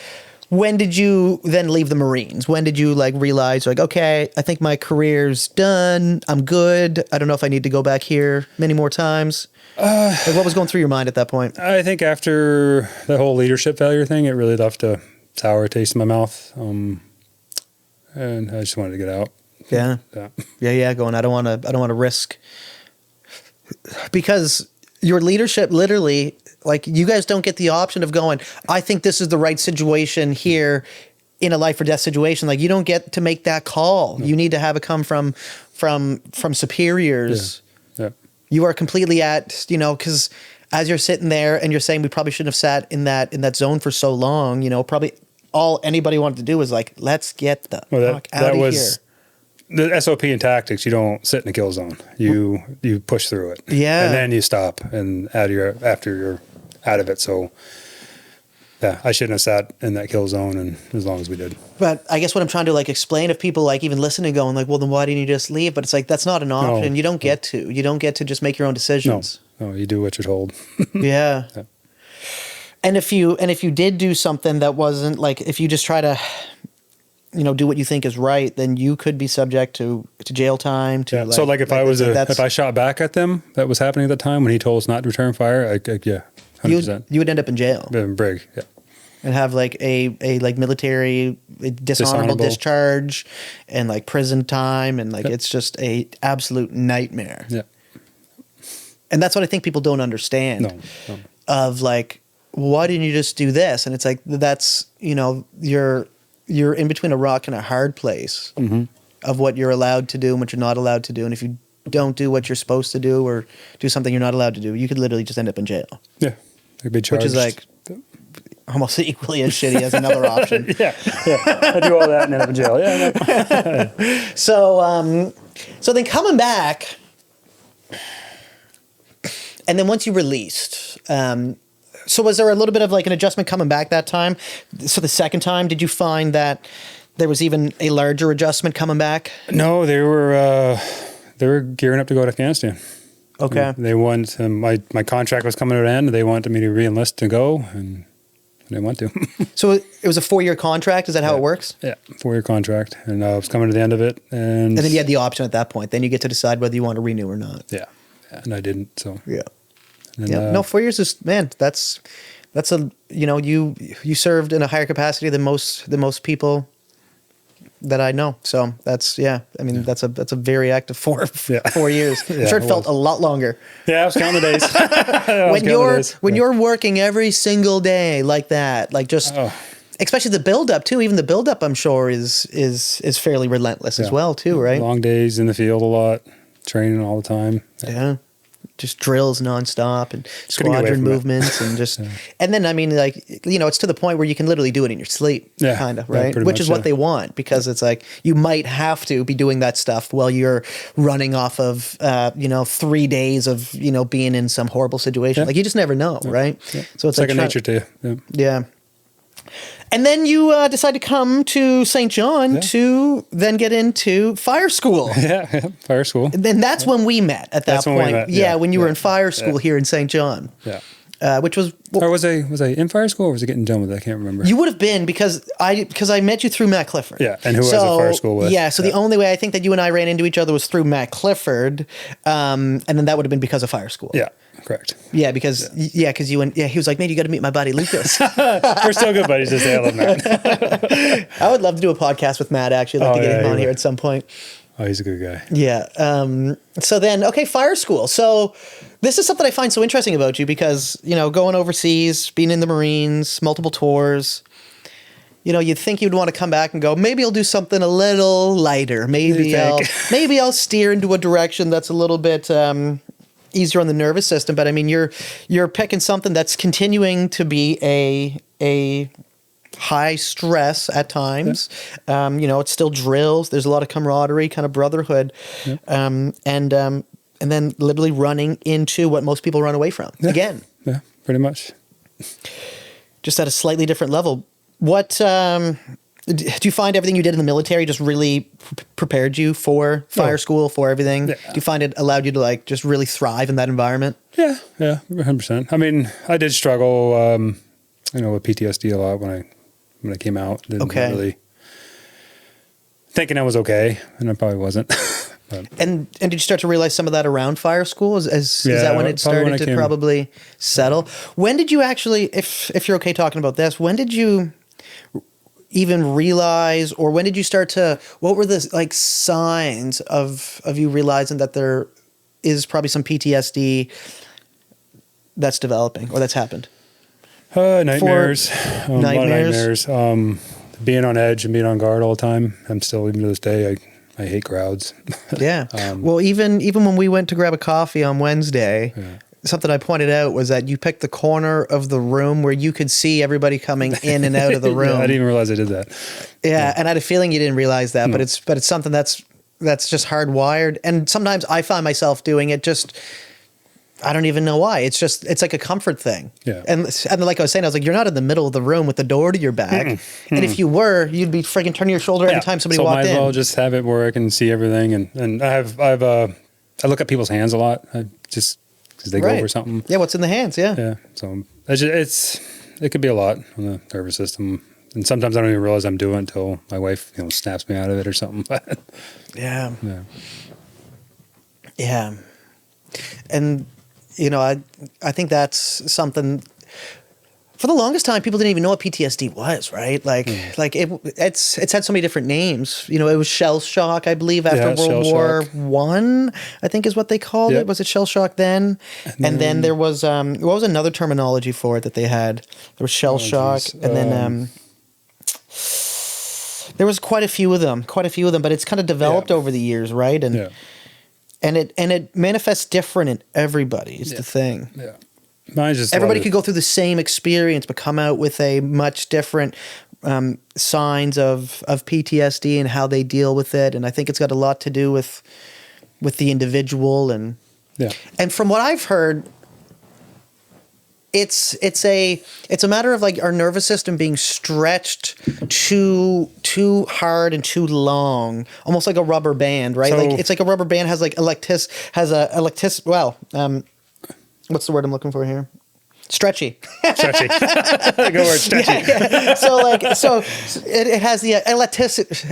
when did you then leave the Marines? When did you realize okay, I think my career's done. I'm good. I don't know if I need to go back here many more times. What was going through your mind at that point? I think after the whole leadership failure thing, it really left a sour taste in my mouth. And I just wanted to get out. Yeah. Yeah. Going, I don't want to risk, because your leadership literally, you guys don't get the option of going, I think this is the right situation here in a life or death situation. You don't get to make that call. No. You need to have it come from superiors. Yeah. You are completely at, because as you're sitting there and you're saying we probably shouldn't have sat in that zone for so long, probably all anybody wanted to do was let's get the fuck out of here. The SOP and tactics, you don't sit in the kill zone. You push through it. Yeah. And then you stop and after you're out of it. So yeah, I shouldn't have sat in that kill zone and as long as we did. But I guess what I'm trying to explain, if people even listening going well, then why didn't you just leave? But it's that's not an option. No, you don't get to. You don't get to just make your own decisions. No, you do what you're told. Yeah. And if you did do something that wasn't if you just try to do what you think is right, then you could be subject to jail time. So if I shot back at them, that was happening at the time when he told us not to return fire. 100%. You would end up in jail. Brig, yeah. And have a military dishonorable discharge and prison time and it's just a absolute nightmare. Yeah. And that's what I think people don't understand. No. Of why didn't you just do this? And it's that's you're in between a rock and a hard place of what you're allowed to do and what you're not allowed to do. And if you don't do what you're supposed to do or do something you're not allowed to do, you could literally just end up in jail. Yeah. They'd be charged. Which is almost equally as shitty as another option. Yeah. I do all that and end up in jail. Yeah. So then coming back, and then once you released, so was there a little bit of like an adjustment coming back that time? So the second time, did you find that there was even a larger adjustment coming back? No, they were gearing up to go to Afghanistan. Okay. They wanted my contract was coming to an end. They wanted me to re-enlist to go, and I didn't want to. So it was a 4-year contract. Is that how it works? Yeah, 4-year contract, and I was coming to the end of it, and then you had the option at that point. Then you get to decide whether you want to renew or not. Yeah, and I didn't. So yeah. And, No, 4 years is, man, that's a, you served in a higher capacity than most people that I know. So that's, that's a very active 4 years. I'm sure it felt a lot longer. Yeah, I was counting the days. When you're working every single day like that, like especially the buildup too, even the buildup I'm sure is fairly relentless as well too, right? Long days in the field a lot, training all the time. Yeah. Just drills nonstop and squadron movements and just, and then, I mean, like, it's to the point where you can literally do it in your sleep, kind of, right? Which is what they want, because it's like, you might have to be doing that stuff while you're running off of, 3 days of, being in some horrible situation. Yeah. Like, you just never know, right? Yeah. So it's second nature to you. Yeah. And then you decide to come to St. John to then get into fire school. Yeah, fire school. And then that's when we met at that point. When we met. When you were in fire school here in St. John. Yeah. Which was... Or was I in fire school or was I getting done with it? I can't remember. You would have been because I met you through Matt Clifford. Yeah, and who I was at fire school with. Yeah, so the only way I think that you and I ran into each other was through Matt Clifford, and then that would have been because of fire school. Yeah, correct. Yeah, because you went. Yeah, he was like, "Man, you got to meet my buddy Lucas." We're still good buddies. Just I love Matt. I would love to do a podcast with Matt. Actually, I'd like to get him on here at some point. Oh, he's a good guy. Yeah. So then, fire school. So this is something I find so interesting about you because, going overseas, being in the Marines, multiple tours, you'd think you'd want to come back and go, maybe I'll do something a little lighter. Maybe I'll steer into a direction that's a little bit easier on the nervous system. But I mean, you're picking something that's continuing to be a high stress at times. It's still drills. There's a lot of camaraderie, kind of brotherhood. Yeah. And then literally running into what most people run away from again. Yeah, pretty much. Just at a slightly different level. What do you find everything you did in the military just really prepared you for fire school, for everything? Yeah. Do you find it allowed you to like just really thrive in that environment? Yeah, 100%. I mean, I did struggle, with PTSD a lot when I came out. Didn't really thinking I was okay, and I probably wasn't. But. And did you start to realize some of that around fire school? Is that when it started to probably settle? When did you actually, if you're okay talking about this, when did you even realize, or when did you start to, what were the like signs of you realizing that there is probably some PTSD that's developing or that's happened? Nightmares. Nightmares. A lot of nightmares. Being on edge and being on guard all the time. I'm still, even to this day, I hate crowds. Yeah. Well, even when we went to grab a coffee on Wednesday, something I pointed out was that you picked the corner of the room where you could see everybody coming in and out of the room. I didn't even realize I did that. Yeah, and I had a feeling you didn't realize that, but it's something that's just hardwired. And sometimes I find myself doing it just, I don't even know why. It's like a comfort thing. Yeah. And like I was saying, I was like, you're not in the middle of the room with the door to your back. And if you were, you'd be freaking turning your shoulder every time somebody walked in. So might as well just have it where I can see everything. And I look at people's hands a lot. Just because they go over something. Yeah. What's in the hands? Yeah. Yeah. So it could be a lot on the nervous system. And sometimes I don't even realize I'm doing it until my wife, snaps me out of it or something. Yeah. Yeah. And, I think that's something. For the longest time, people didn't even know what PTSD was, right? It's had so many different names. It was shell shock, I believe, after World War I, I think is what they called it. Was it shell shock then? And then there was, what was another terminology for it that they had? There was shell shock, and then there was quite a few of them, but it's kind of developed over the years, right? And it manifests different in everybody is the thing. Yeah. Mine's just everybody could go through the same experience, but come out with a much different signs of PTSD and how they deal with it. And I think it's got a lot to do with the individual. And from what I've heard, it's a matter of like our nervous system being stretched too hard and too long, almost like a rubber band, right? So, like it's like a rubber band has like what's the word I'm looking for here? Stretchy. Stretchy. Good word, stretchy. Yeah. So it has the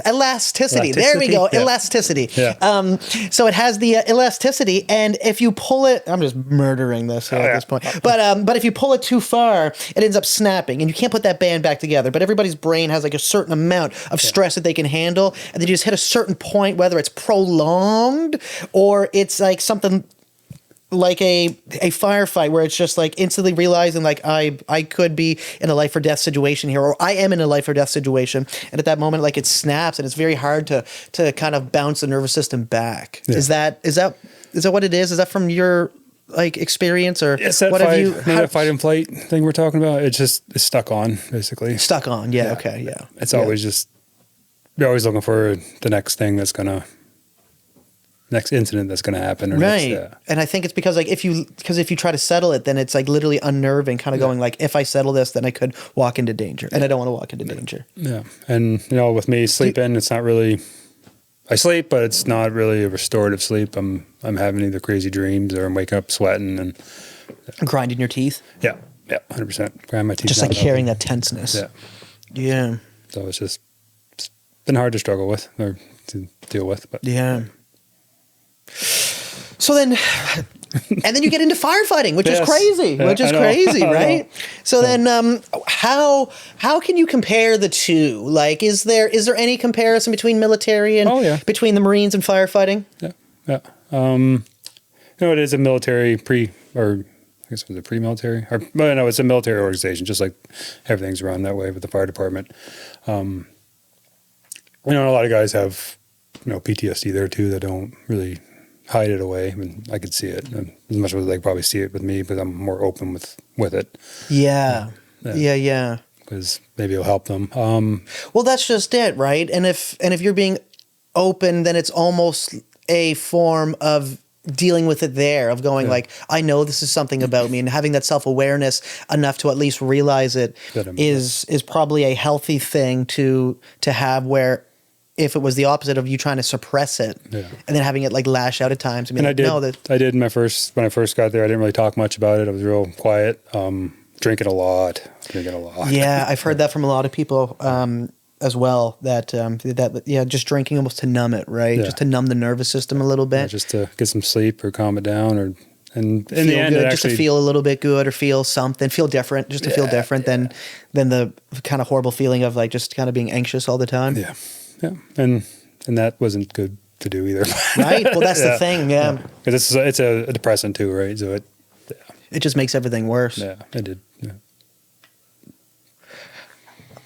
elasticity. There we go. Yeah. Elasticity. Yeah. So it has the elasticity, and if you pull it, I'm just murdering this at this point. But if you pull it too far, it ends up snapping, and you can't put that band back together. But everybody's brain has like a certain amount of stress that they can handle, and then you just hit a certain point, whether it's prolonged or it's like something like a firefight where it's just like instantly realizing like I could be in a life or death situation here, or I am in a life or death situation, and at that moment like it snaps, and it's very hard to kind of bounce the nervous system back. Yeah. Is that what it is? Is that from your like experience, or it's that what fight, have you? That fight and flight thing we're talking about? It's stuck on basically. Stuck on, yeah. Okay, yeah. It's always just you're always looking for the next thing next incident that's going to happen. Or right. And I think it's because like if you try to settle it, then it's like literally unnerving, kind of going like, if I settle this, then I could walk into danger, and I don't want to walk into danger. Yeah. And with me sleeping, it's not really, I sleep, but it's not really a restorative sleep. I'm having either crazy dreams or I'm waking up sweating and grinding your teeth. Yeah. Yeah. 100%. Grind my teeth. Just like carrying that tenseness. Yeah. Yeah. So it's been hard to struggle with or to deal with, but yeah. So then, and then you get into firefighting, which is crazy, right? So then, how can you compare the two? Like, is there any comparison between military and between the Marines and firefighting? Yeah. It is a military I guess it was a pre-military, no, it's a military organization, just like everything's run that way with the fire department. A lot of guys have, PTSD there too that don't really hide it away. I mean, I could see it as much as they probably see it with me, but I'm more open with it. Yeah. Yeah. Because maybe it'll help them. Well, that's just it, right? And if you're being open, then it's almost a form of dealing with it there, of going like, I know this is something about me, and having that self-awareness enough to at least realize it is probably a healthy thing to have, where if it was the opposite of you trying to suppress it and then having it like lash out at times. I mean, I did when I first got there, I didn't really talk much about it. I was real quiet, drinking a lot. Yeah. I've heard that from a lot of people, as well, that just drinking almost to numb it, right? Yeah. Just to numb the nervous system a little bit. Yeah, just to get some sleep or calm it down, and in the end, just to feel a little bit good or feel something, feel different, just to feel different than the kind of horrible feeling of like just kind of being anxious all the time. Yeah. Yeah, and that wasn't good to do either. Right. Well, that's the thing. Yeah. Because it's a depressant too, right? So it just makes everything worse. Yeah, it did. Yeah.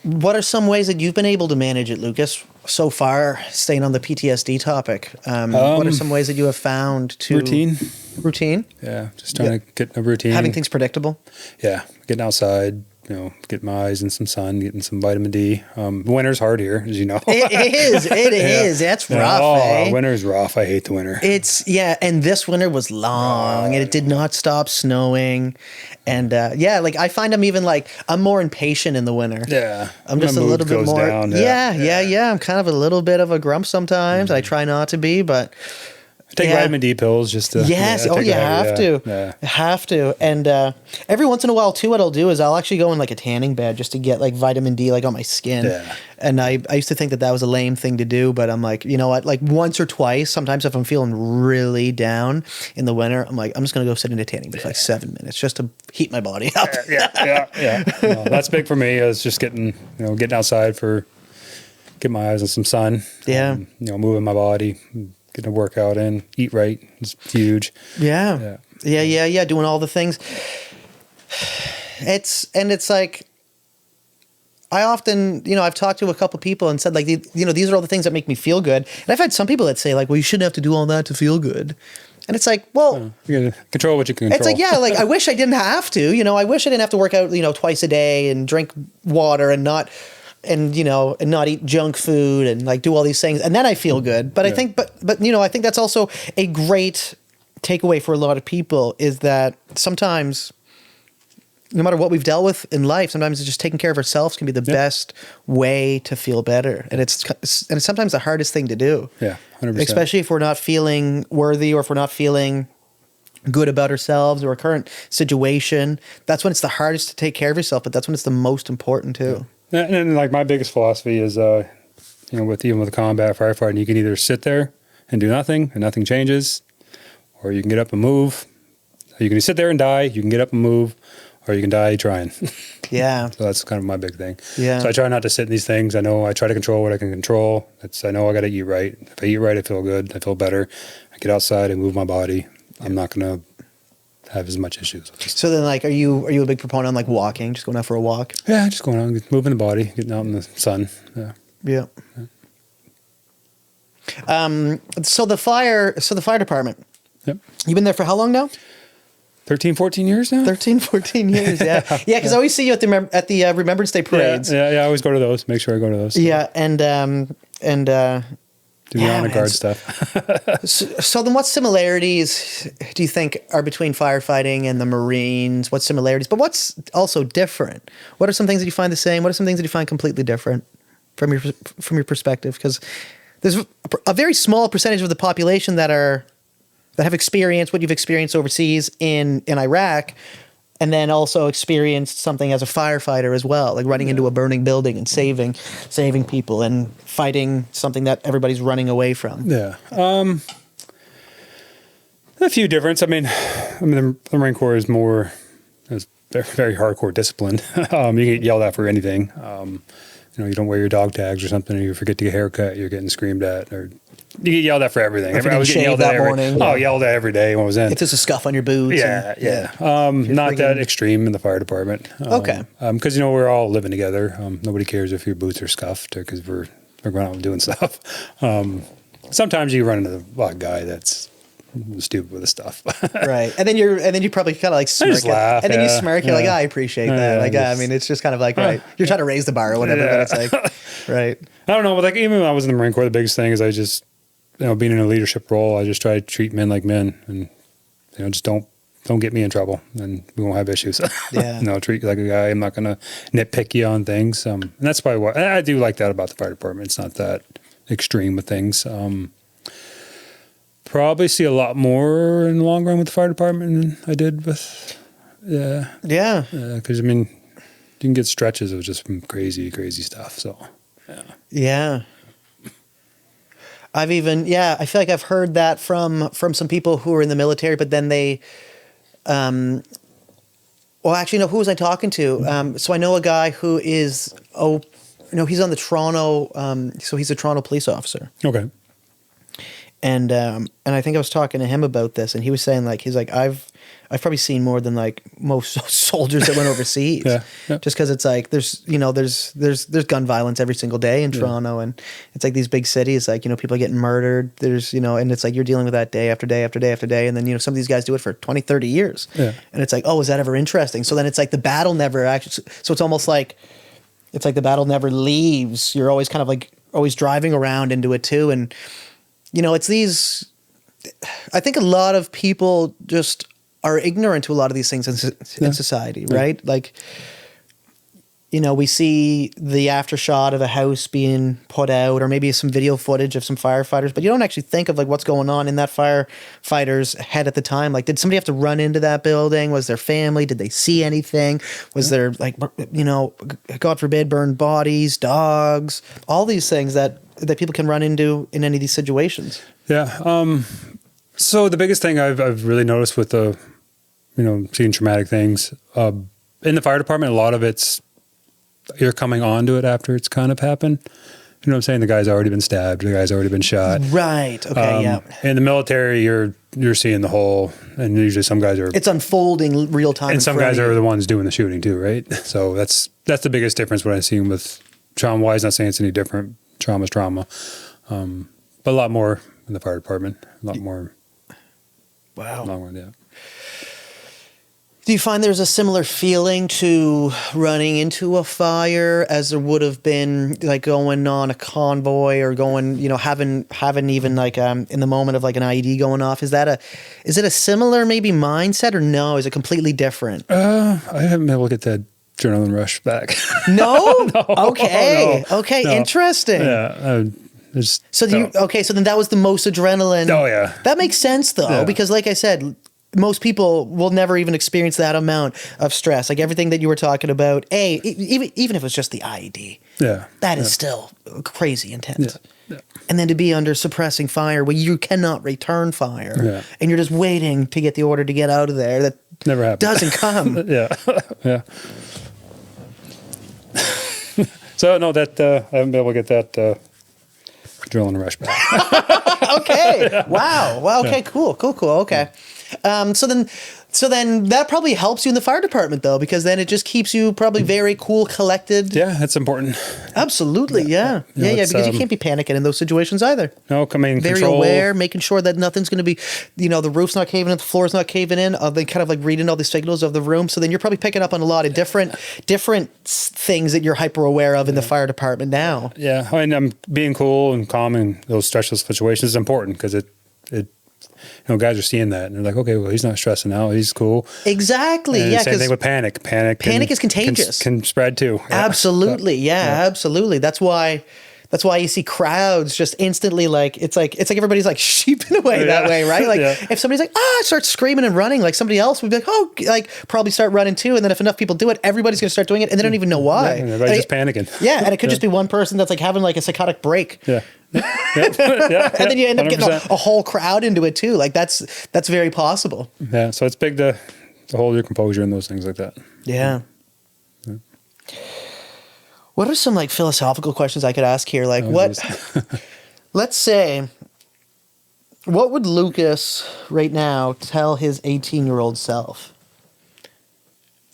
What are some ways that you've been able to manage it, Lucas, so far, staying on the PTSD topic? What are some ways that you have found to... Routine? Yeah, just trying to get a routine. Having things predictable? Yeah, getting outside, get my eyes in some sun, getting some vitamin D. Winter's hard here, as you know. It is. That's rough, Winter's rough. I hate the winter. And this winter was long, and it did not stop snowing. And I find I'm more impatient in the winter. Yeah. I'm just a little bit more. Down, I'm kind of a little bit of a grump sometimes. I try not to be, but I take vitamin D pills just to. Yes. You have to. Yeah. You have to. And every once in a while, too, what I'll do is I'll actually go in like a tanning bed just to get like vitamin D like on my skin. Yeah. And I used to think that was a lame thing to do, but I'm like, you know what? Like once or twice, sometimes if I'm feeling really down in the winter, I'm like, I'm just going to go sit in a tanning bed for like 7 minutes just to heat my body up. Yeah. No, that's big for me. Is just getting outside get my eyes on some sun. Yeah. Moving my body. Getting a workout in, eat right, it's huge. Yeah. Doing all the things. It's like, I often, I've talked to a couple people and said like, these are all the things that make me feel good. And I've had some people that say like, well, you shouldn't have to do all that to feel good. And it's like, well, you gotta control what you can control. it's like, yeah, like I wish I didn't have to, I wish I didn't have to work out, twice a day and drink water and not eat junk food and like do all these things. And then I feel good. But I think, but I think that's also a great takeaway for a lot of people is that sometimes no matter what we've dealt with in life, sometimes just taking care of ourselves can be the best way to feel better. And it's sometimes the hardest thing to do. Yeah, 100%. Especially if we're not feeling worthy or if we're not feeling good about ourselves or our current situation. That's when it's the hardest to take care of yourself, but that's when it's the most important too. Yeah. And like my biggest philosophy is, even with combat firefighting, you can either sit there and do nothing and nothing changes, or you can get up and move. You can sit there and die. You can get up and move. Or you can die trying. Yeah. So that's kind of my big thing. Yeah. So I try not to sit in these things. I know I try to control what I can control. I know I got to eat right. If I eat right, I feel good. I feel better. I get outside and move my body. I'm not going to have as much issues. So then, like, are you a big proponent on like walking, just going out for a walk? Yeah, just going out, moving the body, getting out in the sun. Yeah. Yeah. So the fire department. Yep. You've been there for how long now? 13, 14 years now? 13, 14 years, yeah. Yeah, because I always see you at the Remembrance Day parades. Yeah, I always go to those. Make sure I go to those. Yeah, and do the honor guard stuff. So then what similarities do you think are between firefighting and the Marines? What similarities? But what's also different? What are some things that you find the same? What are some things that you find completely different from your perspective? Because there's a very small percentage of the population that have experienced what you've experienced overseas in Iraq, and then also experienced something as a firefighter as well, like running into a burning building and saving people and fighting something that everybody's running away from. Yeah. A few difference. I mean, the Marine Corps is very, very hardcore disciplined. You get yelled at for anything. You don't wear your dog tags or something, or you forget to get a haircut, you're getting screamed at, or you get yelled at for everything. I was getting yelled at morning. Yelled at every day when I was in. If there's a scuff on your boots. Yeah. Not that extreme in the fire department. Okay. Because we're all living together. Nobody cares if your boots are scuffed because we're going out and doing stuff. Sometimes you run into a guy that's stupid with the stuff. Right. And then you probably kind of like smirk. Just laugh, and then you smirk. You're like, I appreciate that. I mean, it's just kind of like, right. You're trying to raise the bar or whatever, but it's like, right. I don't know, but like even when I was in the Marine Corps, the biggest thing is I just, being in a leadership role, I just try to treat men like men, and just don't get me in trouble, and we won't have issues. Yeah. Treat you like a guy. I'm not going to nitpick you on things. And that's probably what I do like that about the fire department. It's not that extreme with things. Probably see a lot more in the long run with the fire department than I did with, Yeah. Because you can get stretches of just some crazy, crazy stuff. So, Yeah. I feel like I've heard that from some people who are in the military, but then they, well, actually, no, who was I talking to? So I know a guy who is, he's on the Toronto, so he's a Toronto police officer. Okay. And I think I was talking to him about this, and he was saying he's like, I've probably seen more than like most soldiers that went overseas. Yeah. Just because it's like there's gun violence every single day in Toronto, and it's like these big cities, like people are getting murdered. There's and it's like you're dealing with that day after day after day after day, and then some of these guys do it for 20, 30 years. Yeah. And it's like, oh, is that ever interesting? So then it's like the battle never actually. So it's almost like the battle never leaves. You're always kind of like always driving around into it too, and it's these. I think a lot of people just are ignorant to a lot of these things in society, right? Like, we see the aftershot of a house being put out, or maybe some video footage of some firefighters, but you don't actually think of like what's going on in that firefighter's head at the time. Like, did somebody have to run into that building? Was there family? Did they see anything? Was there like, God forbid, burned bodies, dogs, all these things that people can run into in any of these situations? Yeah. So the biggest thing I've really noticed with the, seeing traumatic things in the fire department, a lot of it's you're coming onto it after it's kind of happened. You know what I'm saying? The guy's already been stabbed. The guy's already been shot. Right. Okay. Yeah. In the military, you're seeing the whole, and usually some guys are. It's unfolding real time. And some guys are the ones doing the shooting too, right? So that's the biggest difference. What I've seen with trauma wise. Not saying it's any different. Trauma's trauma, but a lot more in the fire department. A lot more. Wow. Long one, yeah. Do you find there's a similar feeling to running into a fire as there would have been like going on a convoy or going, having even like in the moment of like an IED going off? Is it a similar maybe mindset or no? Is it completely different? I haven't been able to get that adrenaline rush back. No? No. Okay. No. Okay. No. Interesting. Yeah. So then that was the most adrenaline. Oh yeah. That makes sense though, because like I said, most people will never even experience that amount of stress. Like everything that you were talking about, even if it was just the IED, that is still crazy intense. Yeah. And then to be under suppressing fire where you cannot return fire and you're just waiting to get the order to get out of there, that never happens. Doesn't come. Yeah. So no, that I haven't been able to get that adrenaline rush back. Okay. Yeah. Wow. Well, okay. Yeah. Cool. Okay. So then that probably helps you in the fire department though, because then it just keeps you probably very cool, collected. Yeah, that's important. Absolutely. Yeah. Because you can't be panicking in those situations either. No, very control. Aware, making sure that nothing's going to be, the roof's not caving in, the floor's not caving in. They kind of like reading all the signals of the room. So then you're probably picking up on a lot of different things that you're hyper aware of in the fire department now. Yeah. I mean, I'm being cool and calm in those stressful situations is important because it guys are seeing that and they're like, okay, well, he's not stressing out. He's cool. Exactly. And same thing with panic. Panic is contagious. Can spread too. Yeah. Absolutely. Absolutely. That's why you see crowds just instantly like it's like everybody's like sheeping away that way, right? Like if somebody's like, starts screaming and running, like somebody else would be like, probably start running too. And then if enough people do it, everybody's going to start doing it and they don't even know why. Yeah, everybody's just panicking. Yeah. And it could just be one person that's like having like a psychotic break. Yeah. And then you end up 100%. Getting a whole crowd into it too. Like that's very possible. Yeah. So it's big to hold your composure and those things like that. Yeah. What are some like philosophical questions I could ask here? Like let's say, what would Lucas right now tell his 18-year-old self?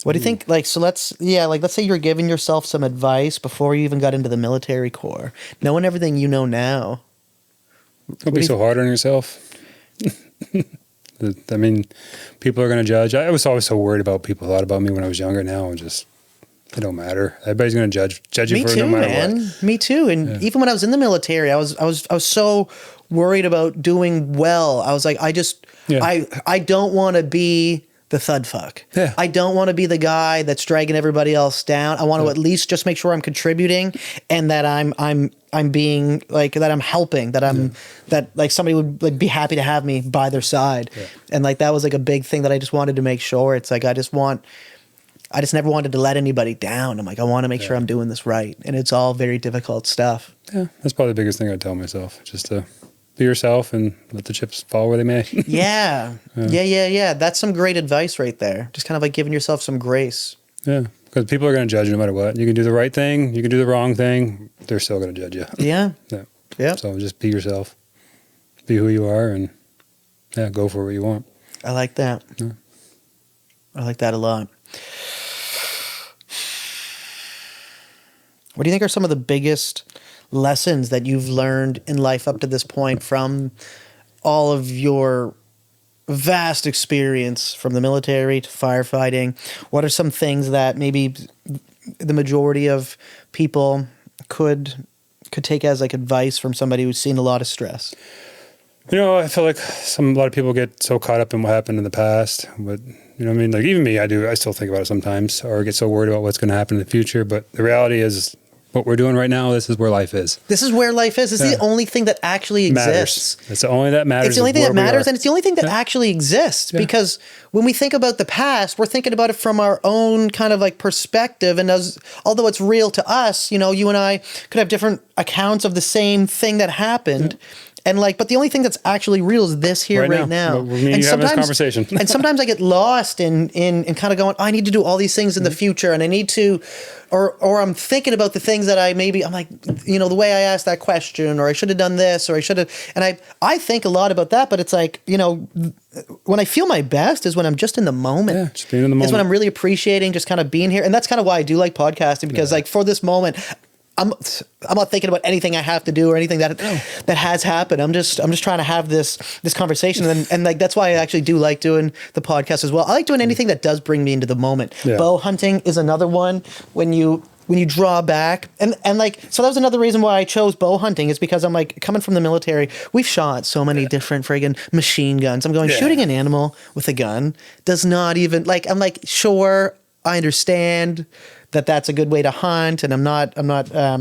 What do you think? Like, so let's say you're giving yourself some advice before you even got into the military corps, knowing everything you know now. Don't be so hard on yourself. I mean, people are going to judge. I was always so worried about people thought about me when I was younger. Now I'm just, it don't matter. Everybody's going to judge you for it no matter what. Me too. And even when I was in the military, I was so worried about doing well. I was like, I don't want to be the thud fuck. Yeah. I don't want to be the guy that's dragging everybody else down. I want to at least just make sure I'm contributing and that I'm being like, that I'm helping, that like somebody would like be happy to have me by their side. Yeah. And like, that was like a big thing that I just wanted to make sure. It's like, I just never wanted to let anybody down. I'm like, I want to make sure I'm doing this right. And it's all very difficult stuff. Yeah. That's probably the biggest thing I'd tell myself, just to be yourself and let the chips fall where they may. Yeah. That's some great advice right there. Just kind of like giving yourself some grace. Yeah. Because people are going to judge you no matter what. You can do the right thing. You can do the wrong thing. They're still going to judge you. Yeah. Yeah. So just be yourself. Be who you are and go for what you want. I like that. Yeah. I like that a lot. What do you think are some of the biggest lessons that you've learned in life up to this point from all of your vast experience from the military to firefighting? What are some things that maybe the majority of people could take as like advice from somebody who's seen a lot of stress? I feel like a lot of people get so caught up in what happened in the past, but what I mean? Like even me, I still think about it sometimes or get so worried about what's going to happen in the future. But the reality is, what we're doing right now, this is where life is. This is where life is. This is the only thing that actually exists. It's the only that matters. It's the only thing that matters, and it's the only thing that actually exists. Because when we think about the past, we're thinking about it from our own kind of like perspective. And although it's real to us, you and I could have different accounts of the same thing that happened. Yeah. And but the only thing that's actually real is this here right now. And sometimes, having this conversation. And sometimes I get lost in kind of going, I need to do all these things in the future, and I need to, or I'm thinking about the things that I'm like, the way I asked that question, or I should have done this, or I should have, and I think a lot about that, but it's like, when I feel my best is when I'm just in the moment. Yeah, just being in the moment. It's when I'm really appreciating just kind of being here. And that's kind of why I do like podcasting, because like for this moment, I'm not thinking about anything I have to do or anything that has happened. I'm just trying to have this conversation, and like that's why I actually do like doing the podcast as well. I like doing anything that does bring me into the moment. Yeah. Bow hunting is another one when you draw back, and like, so that was another reason why I chose bow hunting, is because I'm like, coming from the military, we've shot so many different friggin' machine guns. I'm going, shooting an animal with a gun does not even, like, I'm like, sure, I understand that that's a good way to hunt, and I'm not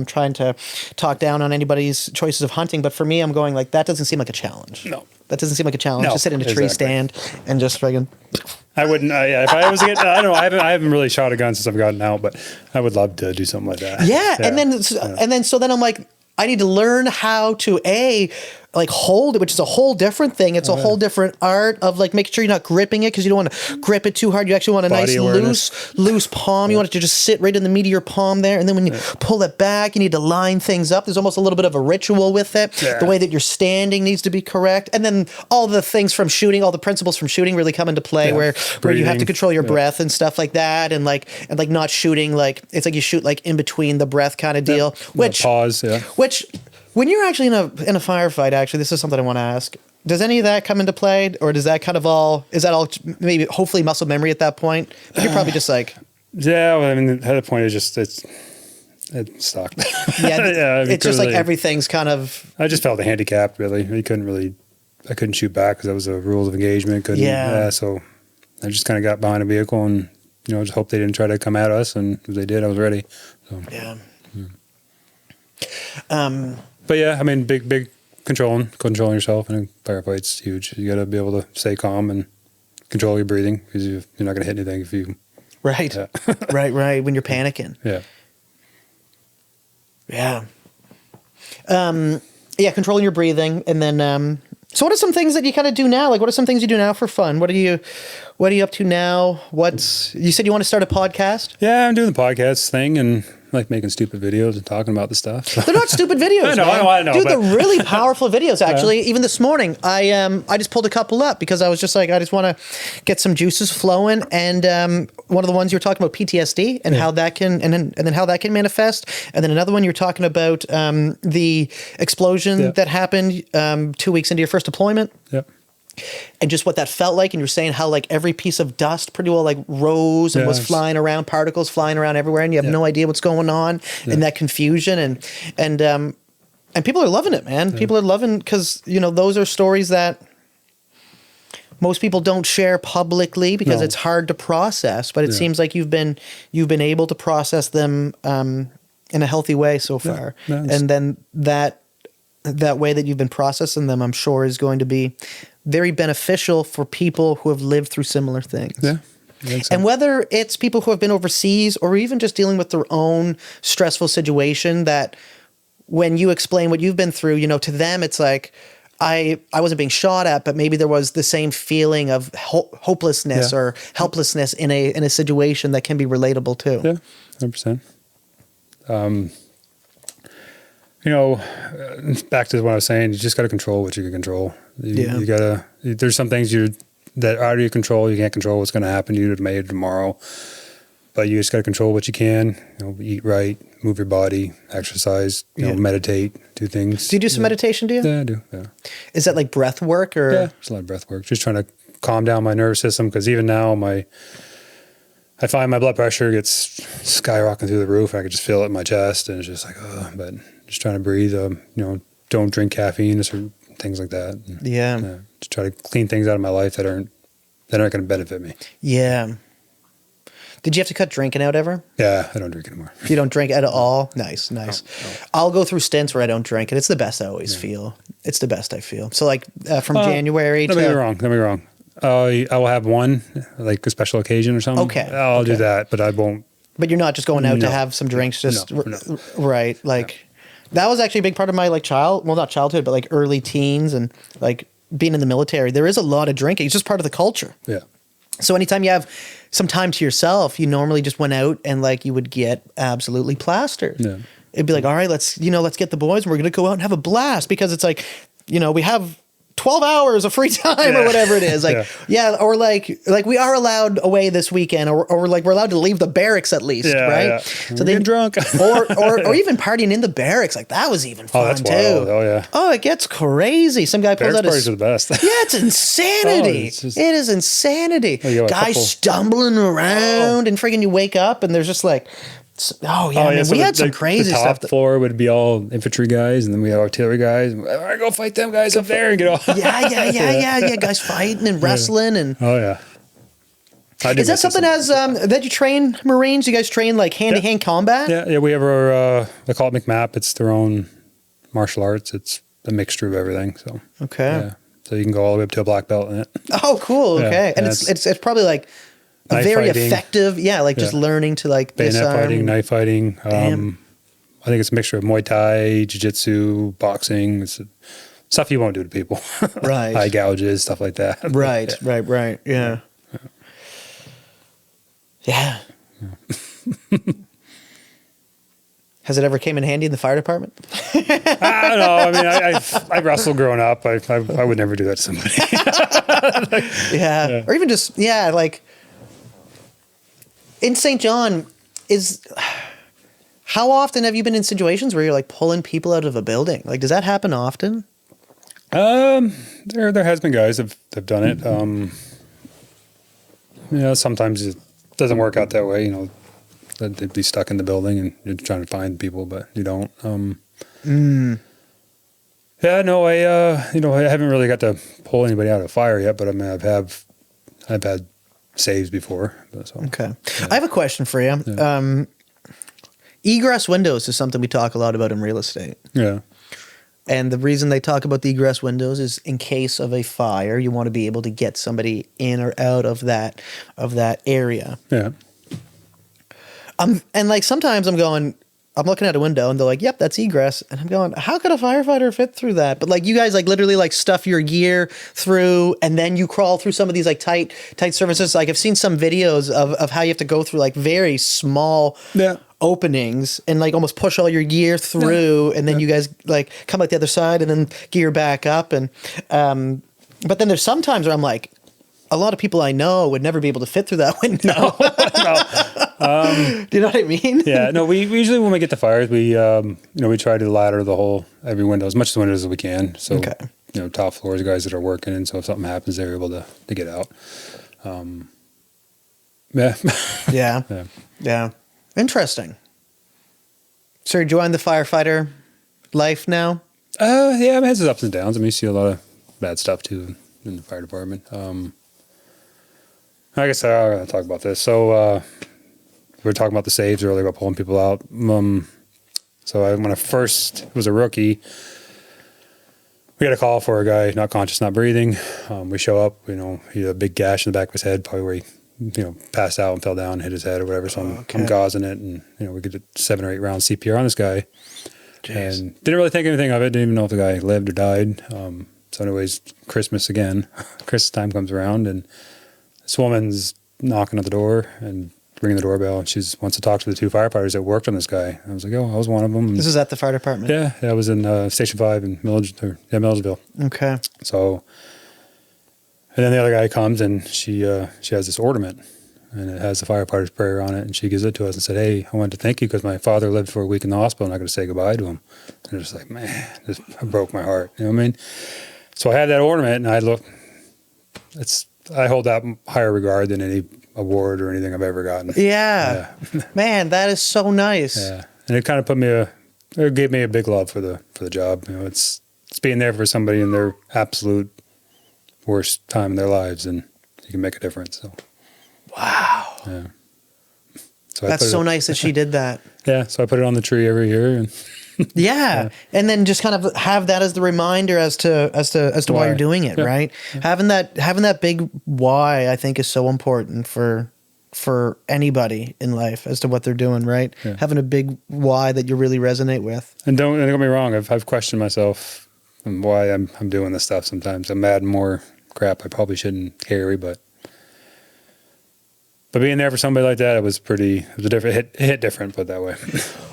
trying to talk down on anybody's choices of hunting, but for me, I'm going like, that doesn't seem like a challenge. No. That doesn't seem like a challenge to sit in a tree stand and just friggin'. I wouldn't. Yeah, if I was getting, I don't know. I haven't really shot a gun since I've gotten out, but I would love to do something like that. Yeah, and then so then I'm like, I need to learn how to like hold it, which is a whole different thing. It's a whole different art of like making sure you're not gripping it, because you don't want to grip it too hard. You actually want a Body nice awareness. loose palm. You want it to just sit right in the meat of your palm there. And then when you pull it back, you need to line things up. There's almost a little bit of a ritual with it. Yeah. The way that you're standing needs to be correct. And then all the things from shooting, all the principles from shooting really come into play, where you have to control your breath and stuff like that. And like not shooting, like, it's like you shoot like in between the breath kind of deal, which pause. Yeah. Which, when you're actually in a firefight, actually, this is something I want to ask. Does any of that come into play, or does that kind of is that all maybe hopefully muscle memory at that point? But you're probably just like, yeah. Well, I mean, at the point it sucked. Yeah, it's just like everything's kind of. I just felt handicapped. Really, I couldn't shoot back because that was the rules of engagement. So I just kind of got behind a vehicle and just hoped they didn't try to come at us, and if they did, I was ready. So Yeah. But yeah, I mean, big controlling yourself in a firefight's huge. You got to be able to stay calm and control your breathing, because you're not going to hit anything if you. Right. Yeah. right. When you're panicking. Yeah. Yeah. Controlling your breathing, and then. So what are some things that you kind of do now? Like, what are some things you do now for fun? What are you up to now? You said you want to start a podcast? Yeah, I'm doing the podcast thing and like making stupid videos and talking about the stuff. They're not stupid videos. I know. Dude, they're really powerful videos, actually. Even this morning, I just pulled a couple up because I was just like, I just want to get some juices flowing. And one of the ones you were talking about PTSD and how that can, and then how that can manifest. And then another one you were talking about the explosion that happened 2 weeks into your first deployment. Yep. And just what that felt like. And you're saying how like every piece of dust pretty well like rose and was flying around, particles flying around everywhere, and you have no idea what's going on, and that confusion and people are loving it, man. People are loving, because those are stories that most people don't share publicly because it's hard to process. But it seems like you've been able to process them in a healthy way so far, and then that way that you've been processing them, I'm sure, is going to be very beneficial for people who have lived through similar things. Yeah. So. And whether it's people who have been overseas or even just dealing with their own stressful situation, that when you explain what you've been through, to them, it's like, I wasn't being shot at, but maybe there was the same feeling of hopelessness or helplessness in a situation that can be relatable too. Yeah, 100%. Back to what I was saying, you just got to control what you can control. You gotta. There's some things that are out of your control. You can't control what's going to happen to you today or tomorrow, but you just got to control what you can. Eat right, move your body, exercise. Meditate, do things. Do you do some meditation? Do you? Yeah, I do. Yeah. Is that like breath work or? Yeah, it's a lot of breath work. Just trying to calm down my nervous system, because even now I find my blood pressure gets skyrocketing through the roof. I could just feel it in my chest, and it's just like, but just trying to breathe. Don't drink caffeine or things like that. And, just try to clean things out of my life that aren't going to benefit me. Yeah. Did you have to cut drinking out ever? Yeah, I don't drink anymore. You don't drink at all? Nice. No. I'll go through stints where I don't drink, and it's the best I always feel. It's the best I feel. So like from January to... Don't get me wrong. I will have one, like a special occasion or something. Okay. I'll do that, but I won't. But you're not just going out to have some drinks, just right? Like that was actually a big part of my not childhood, but like early teens and like being in the military. There is a lot of drinking. It's just part of the culture. Yeah. So anytime you have some time to yourself, you normally just went out and like you would get absolutely plastered. Yeah. It'd be like, all right, let's get the boys and we're going to go out and have a blast, because it's like, we have 12 hours of free time or whatever it is. Like, or like we are allowed away this weekend, or like we're allowed to leave the barracks at least, right? Yeah. So they get drunk. or even partying in the barracks. Like that was even fun too. Wild. Oh yeah. Oh, it gets crazy. Some guy pulls out parties are the best. Yeah, it's insanity. It is insanity. Guys stumbling around and freaking you wake up and there's just like, man, we had some crazy stuff. The top floor would be all infantry guys, and then we had artillery guys. All right, go fight them guys up there and get off. Yeah. Guys fighting and wrestling and. Oh yeah. Is that something that you train Marines? You guys train like hand-to-hand combat? Yeah. We have our they call it McMap. It's their own martial arts. It's a mixture of everything. So okay. So you can go all the way up to a black belt in it. Oh, cool. Okay, and it's probably like. Very fighting. Effective, just learning to like bayonet fighting, knife fighting. I think it's a mixture of Muay Thai, Jiu-Jitsu, boxing. It's stuff you won't do to people, right? Eye gouges, stuff like that. Right. Yeah. Has it ever came in handy in the fire department? I don't know. I mean, I wrestled growing up. I would never do that to somebody. Or even just like. In St. John, how often have you been in situations where you're like pulling people out of a building? Like, does that happen often? There has been guys that have done it. Sometimes it doesn't work out that way. They'd be stuck in the building and you're trying to find people, but you don't. Yeah, no, I haven't really got to pull anybody out of a fire yet, but I mean, I've had saves before. So, okay. Yeah. I have a question for you. Yeah. Egress windows is something we talk a lot about in real estate. Yeah. And the reason they talk about the egress windows is in case of a fire, you want to be able to get somebody in or out of that area. Yeah. And like sometimes I'm looking at a window and they're like, yep, that's egress. And I'm going, how could a firefighter fit through that? But like you guys like literally like stuff your gear through and then you crawl through some of these like tight surfaces. Like I've seen some videos of how you have to go through like very small openings and like almost push all your gear through. And then you guys like come like the other side and then gear back up. And, but then there's some times where I'm like, a lot of people I know would never be able to fit through that window. Do you know what I mean? Yeah. No, we usually, when we get to fires, we try to ladder every window, as much of the windows as we can. So, top floors, guys that are working. And so if something happens, they're able to get out. Yeah. Interesting. So you're enjoying the firefighter life now? Yeah, it has its ups and downs. I mean, you see a lot of bad stuff too in the fire department. I guess I'm going to talk about this. So we were talking about the saves earlier, about pulling people out. So when I first was a rookie, we got a call for a guy not conscious, not breathing. We show up, he had a big gash in the back of his head, probably where he passed out and fell down and hit his head or whatever. So I'm gauzing it, and we get 7 or 8 rounds CPR on this guy. Jeez. And didn't really think anything of it. Didn't even know if the guy lived or died. So anyways, Christmas time comes around, and this woman's knocking at the door and ringing the doorbell, and she wants to talk to the 2 firefighters that worked on this guy. I was like, I was one of them. This is at the fire department? Yeah, I was in Station 5 in Milledgeville. Okay. So, and then the other guy comes, and she has this ornament, and it has the firefighter's prayer on it, and she gives it to us and said, hey, I wanted to thank you because my father lived for a week in the hospital, and I got to say goodbye to him. And it's like, man, it broke my heart. You know what I mean? So I had that ornament, and I hold that higher regard than any award or anything I've ever gotten. Yeah. Man, that is so nice. Yeah. And it kind of gave me a big love for the job. It's being there for somebody in their absolute worst time in their lives, and you can make a difference. So. Wow. Yeah. So that's so nice that she did that. Yeah. So I put it on the tree every year, and yeah. And then just kind of have that as the reminder as to why you're doing it, right? Yeah. Having that big why, I think, is so important for anybody in life as to what they're doing, right? Yeah. Having a big why that you really resonate with. And don't get me wrong, I've questioned myself and why I'm doing this stuff sometimes. I'm adding more crap I probably shouldn't carry, but But being there for somebody like that, it was a different, it hit different, put it that way.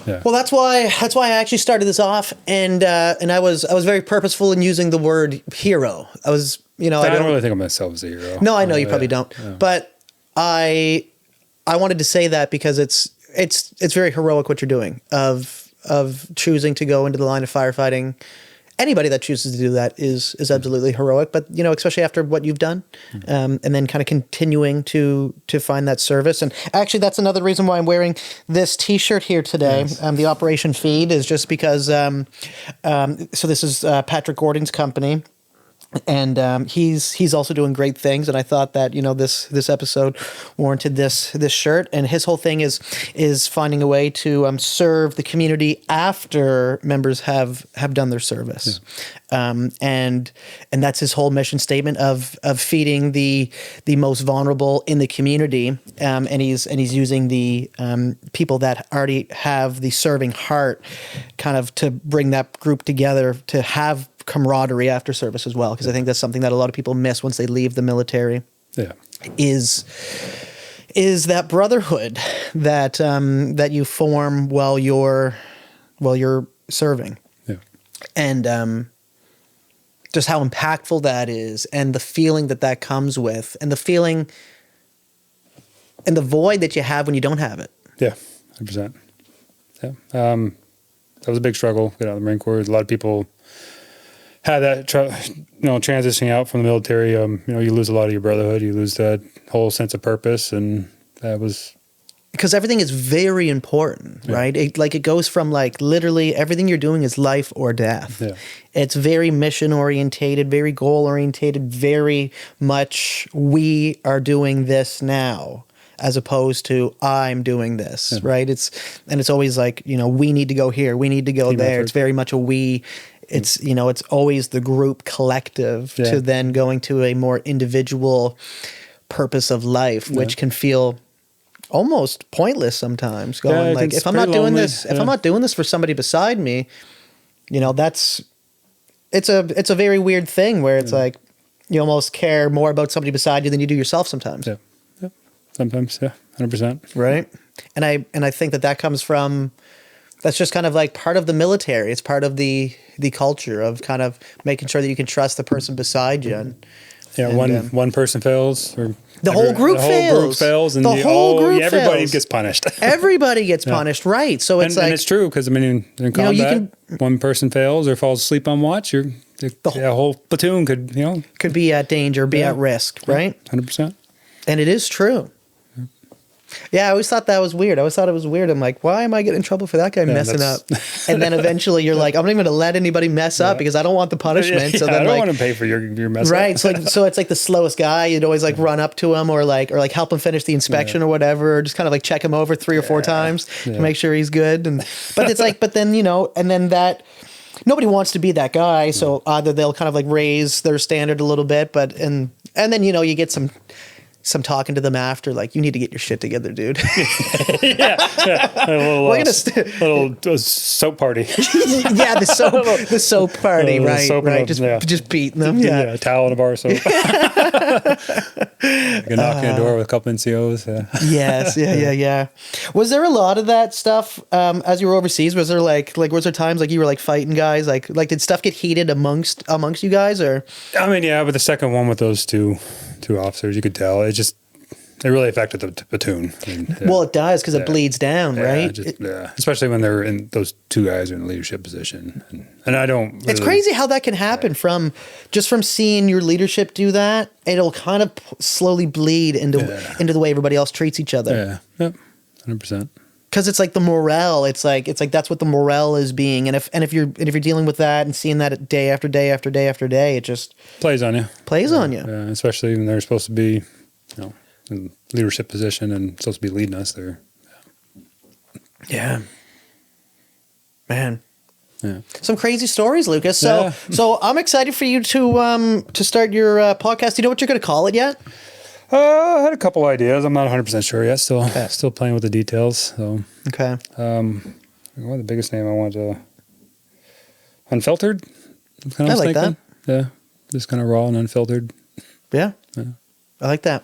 Yeah. Well, that's why I actually started this off, and I was very purposeful in using the word hero. I was, I don't really think of myself as a hero. No, I know you probably don't, but I wanted to say that because it's very heroic what you're doing of choosing to go into the line of firefighting. Anybody that chooses to do that is absolutely heroic, but especially after what you've done, and then kind of continuing to find that service. And actually, that's another reason why I'm wearing this T-shirt here today. Yes. The Operation Feed is just because. So this is Patrick Gordon's company. And he's also doing great things, and I thought that this episode warranted this shirt. And his whole thing is finding a way to serve the community after members have done their service, and that's his whole mission statement of feeding the most vulnerable in the community. And he's using the people that already have the serving heart, kind of to bring that group together to have camaraderie after service as well, because I think that's something that a lot of people miss once they leave the military. Yeah, is that brotherhood that you form while you're serving. Yeah, and just how impactful that is, and the feeling that comes with, and the feeling and the void that you have when you don't have it. Yeah, 100%. Yeah, that was a big struggle. Get out of the Marine Corps. A lot of people had that, transitioning out from the military. You lose a lot of your brotherhood. You lose that whole sense of purpose, and that was because everything is very important, right? It goes from literally everything you're doing is life or death. Yeah. It's very mission orientated, very goal orientated, very much we are doing this now, as opposed to I'm doing this, right? It's always we need to go here, we need to go there. Effort. It's very much a we. It's it's always the group collective to then going to a more individual purpose of life, which can feel almost pointless sometimes. Going if I'm not doing this, if I'm not doing this for somebody beside me, it's a very weird thing where it's you almost care more about somebody beside you than you do yourself sometimes. Yeah. Sometimes, 100%. Right. And I think that comes from. That's just kind of part of the military. It's part of the culture of kind of making sure that you can trust the person beside you. One person fails, or the whole group fails, and everybody gets punished. Everybody gets punished, right? So it's and it's true, because in combat, one person fails or falls asleep on watch, the whole platoon could be at danger, be at risk, right? 100%. And it is true. Yeah, I always thought that was weird. I always thought it was weird. I'm like, why am I getting in trouble for that guy messing up? And then eventually you're like, I'm not even going to let anybody mess up because I don't want the punishment. So then I don't want to pay for your mess up. Right. So it's the slowest guy. You'd always run up to him or help him finish the inspection or whatever, or just kind of check him over 3 or 4 times to make sure he's good. But it's but then, and then that nobody wants to be that guy. So either they'll kind of raise their standard a little bit, and then, you get some talking to them after, you need to get your shit together, dude. A little soap party. The soap party, right? Soap right. Just beating them. A towel and a bar of soap. You knock on the door with a couple NCOs. Yes. Yeah. Was there a lot of that stuff as you were overseas? Was there was there times you were fighting guys? Did stuff get heated amongst you guys, or? I mean, yeah, but the second one with those two officers, you could tell it really affected the platoon. Well, it does, because it bleeds down, right? Especially when they're in those 2 guys are in a leadership position, and I don't. Really, it's crazy how that can happen from seeing your leadership do that. It'll kind of slowly bleed into the way everybody else treats each other. Yeah, 100%. Because it's the morale. It's that's what the morale is being, and if you're dealing with that and seeing that day after day after day after day, it just plays on you. Yeah, especially when they're supposed to be, in leadership position and supposed to be leading us there. Yeah, man. Yeah. Some crazy stories, Lucas. So I'm excited for you to start your podcast. Do you know what you're going to call it yet? I had a couple ideas. I'm not 100% sure yet. Still playing with the details. So okay. The biggest name I want to unfiltered. I like that. Yeah, just kind of raw and unfiltered. Yeah. I like that.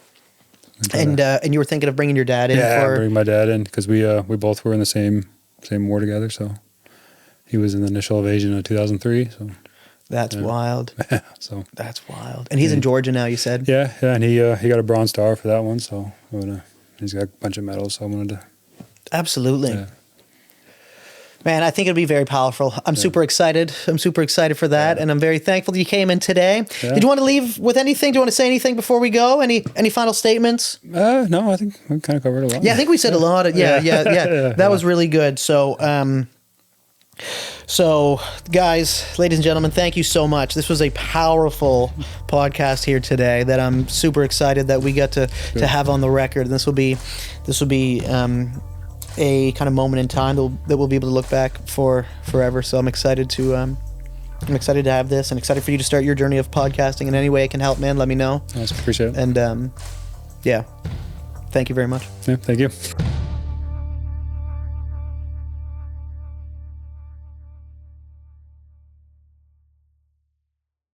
And you were thinking of bringing your dad in? Bring my dad in because we both were in the same war together. So he was in the initial invasion of 2003. So that's wild. So that's wild. And he's in Georgia now, you said? Yeah, and he got a Bronze Star for that one. So he's got a bunch of medals. So I wanted to. Absolutely. Yeah. Man, I think it'll be very powerful. I'm super excited. I'm super excited for that, and I'm very thankful that you came in today. Yeah. Did you want to leave with anything? Do you want to say anything before we go? Any final statements? No, I think we kind of covered a lot. Yeah, I think we said a lot. That was really good. So, so guys, ladies and gentlemen, thank you so much. This was a powerful podcast here today that I'm super excited that we got to have on the record. And this will be a kind of moment in time that we'll be able to look back for forever. So I'm excited to have this, and excited for you to start your journey of podcasting in any way it can help, man. Let me know. I appreciate it. And thank you very much. Yeah, thank you.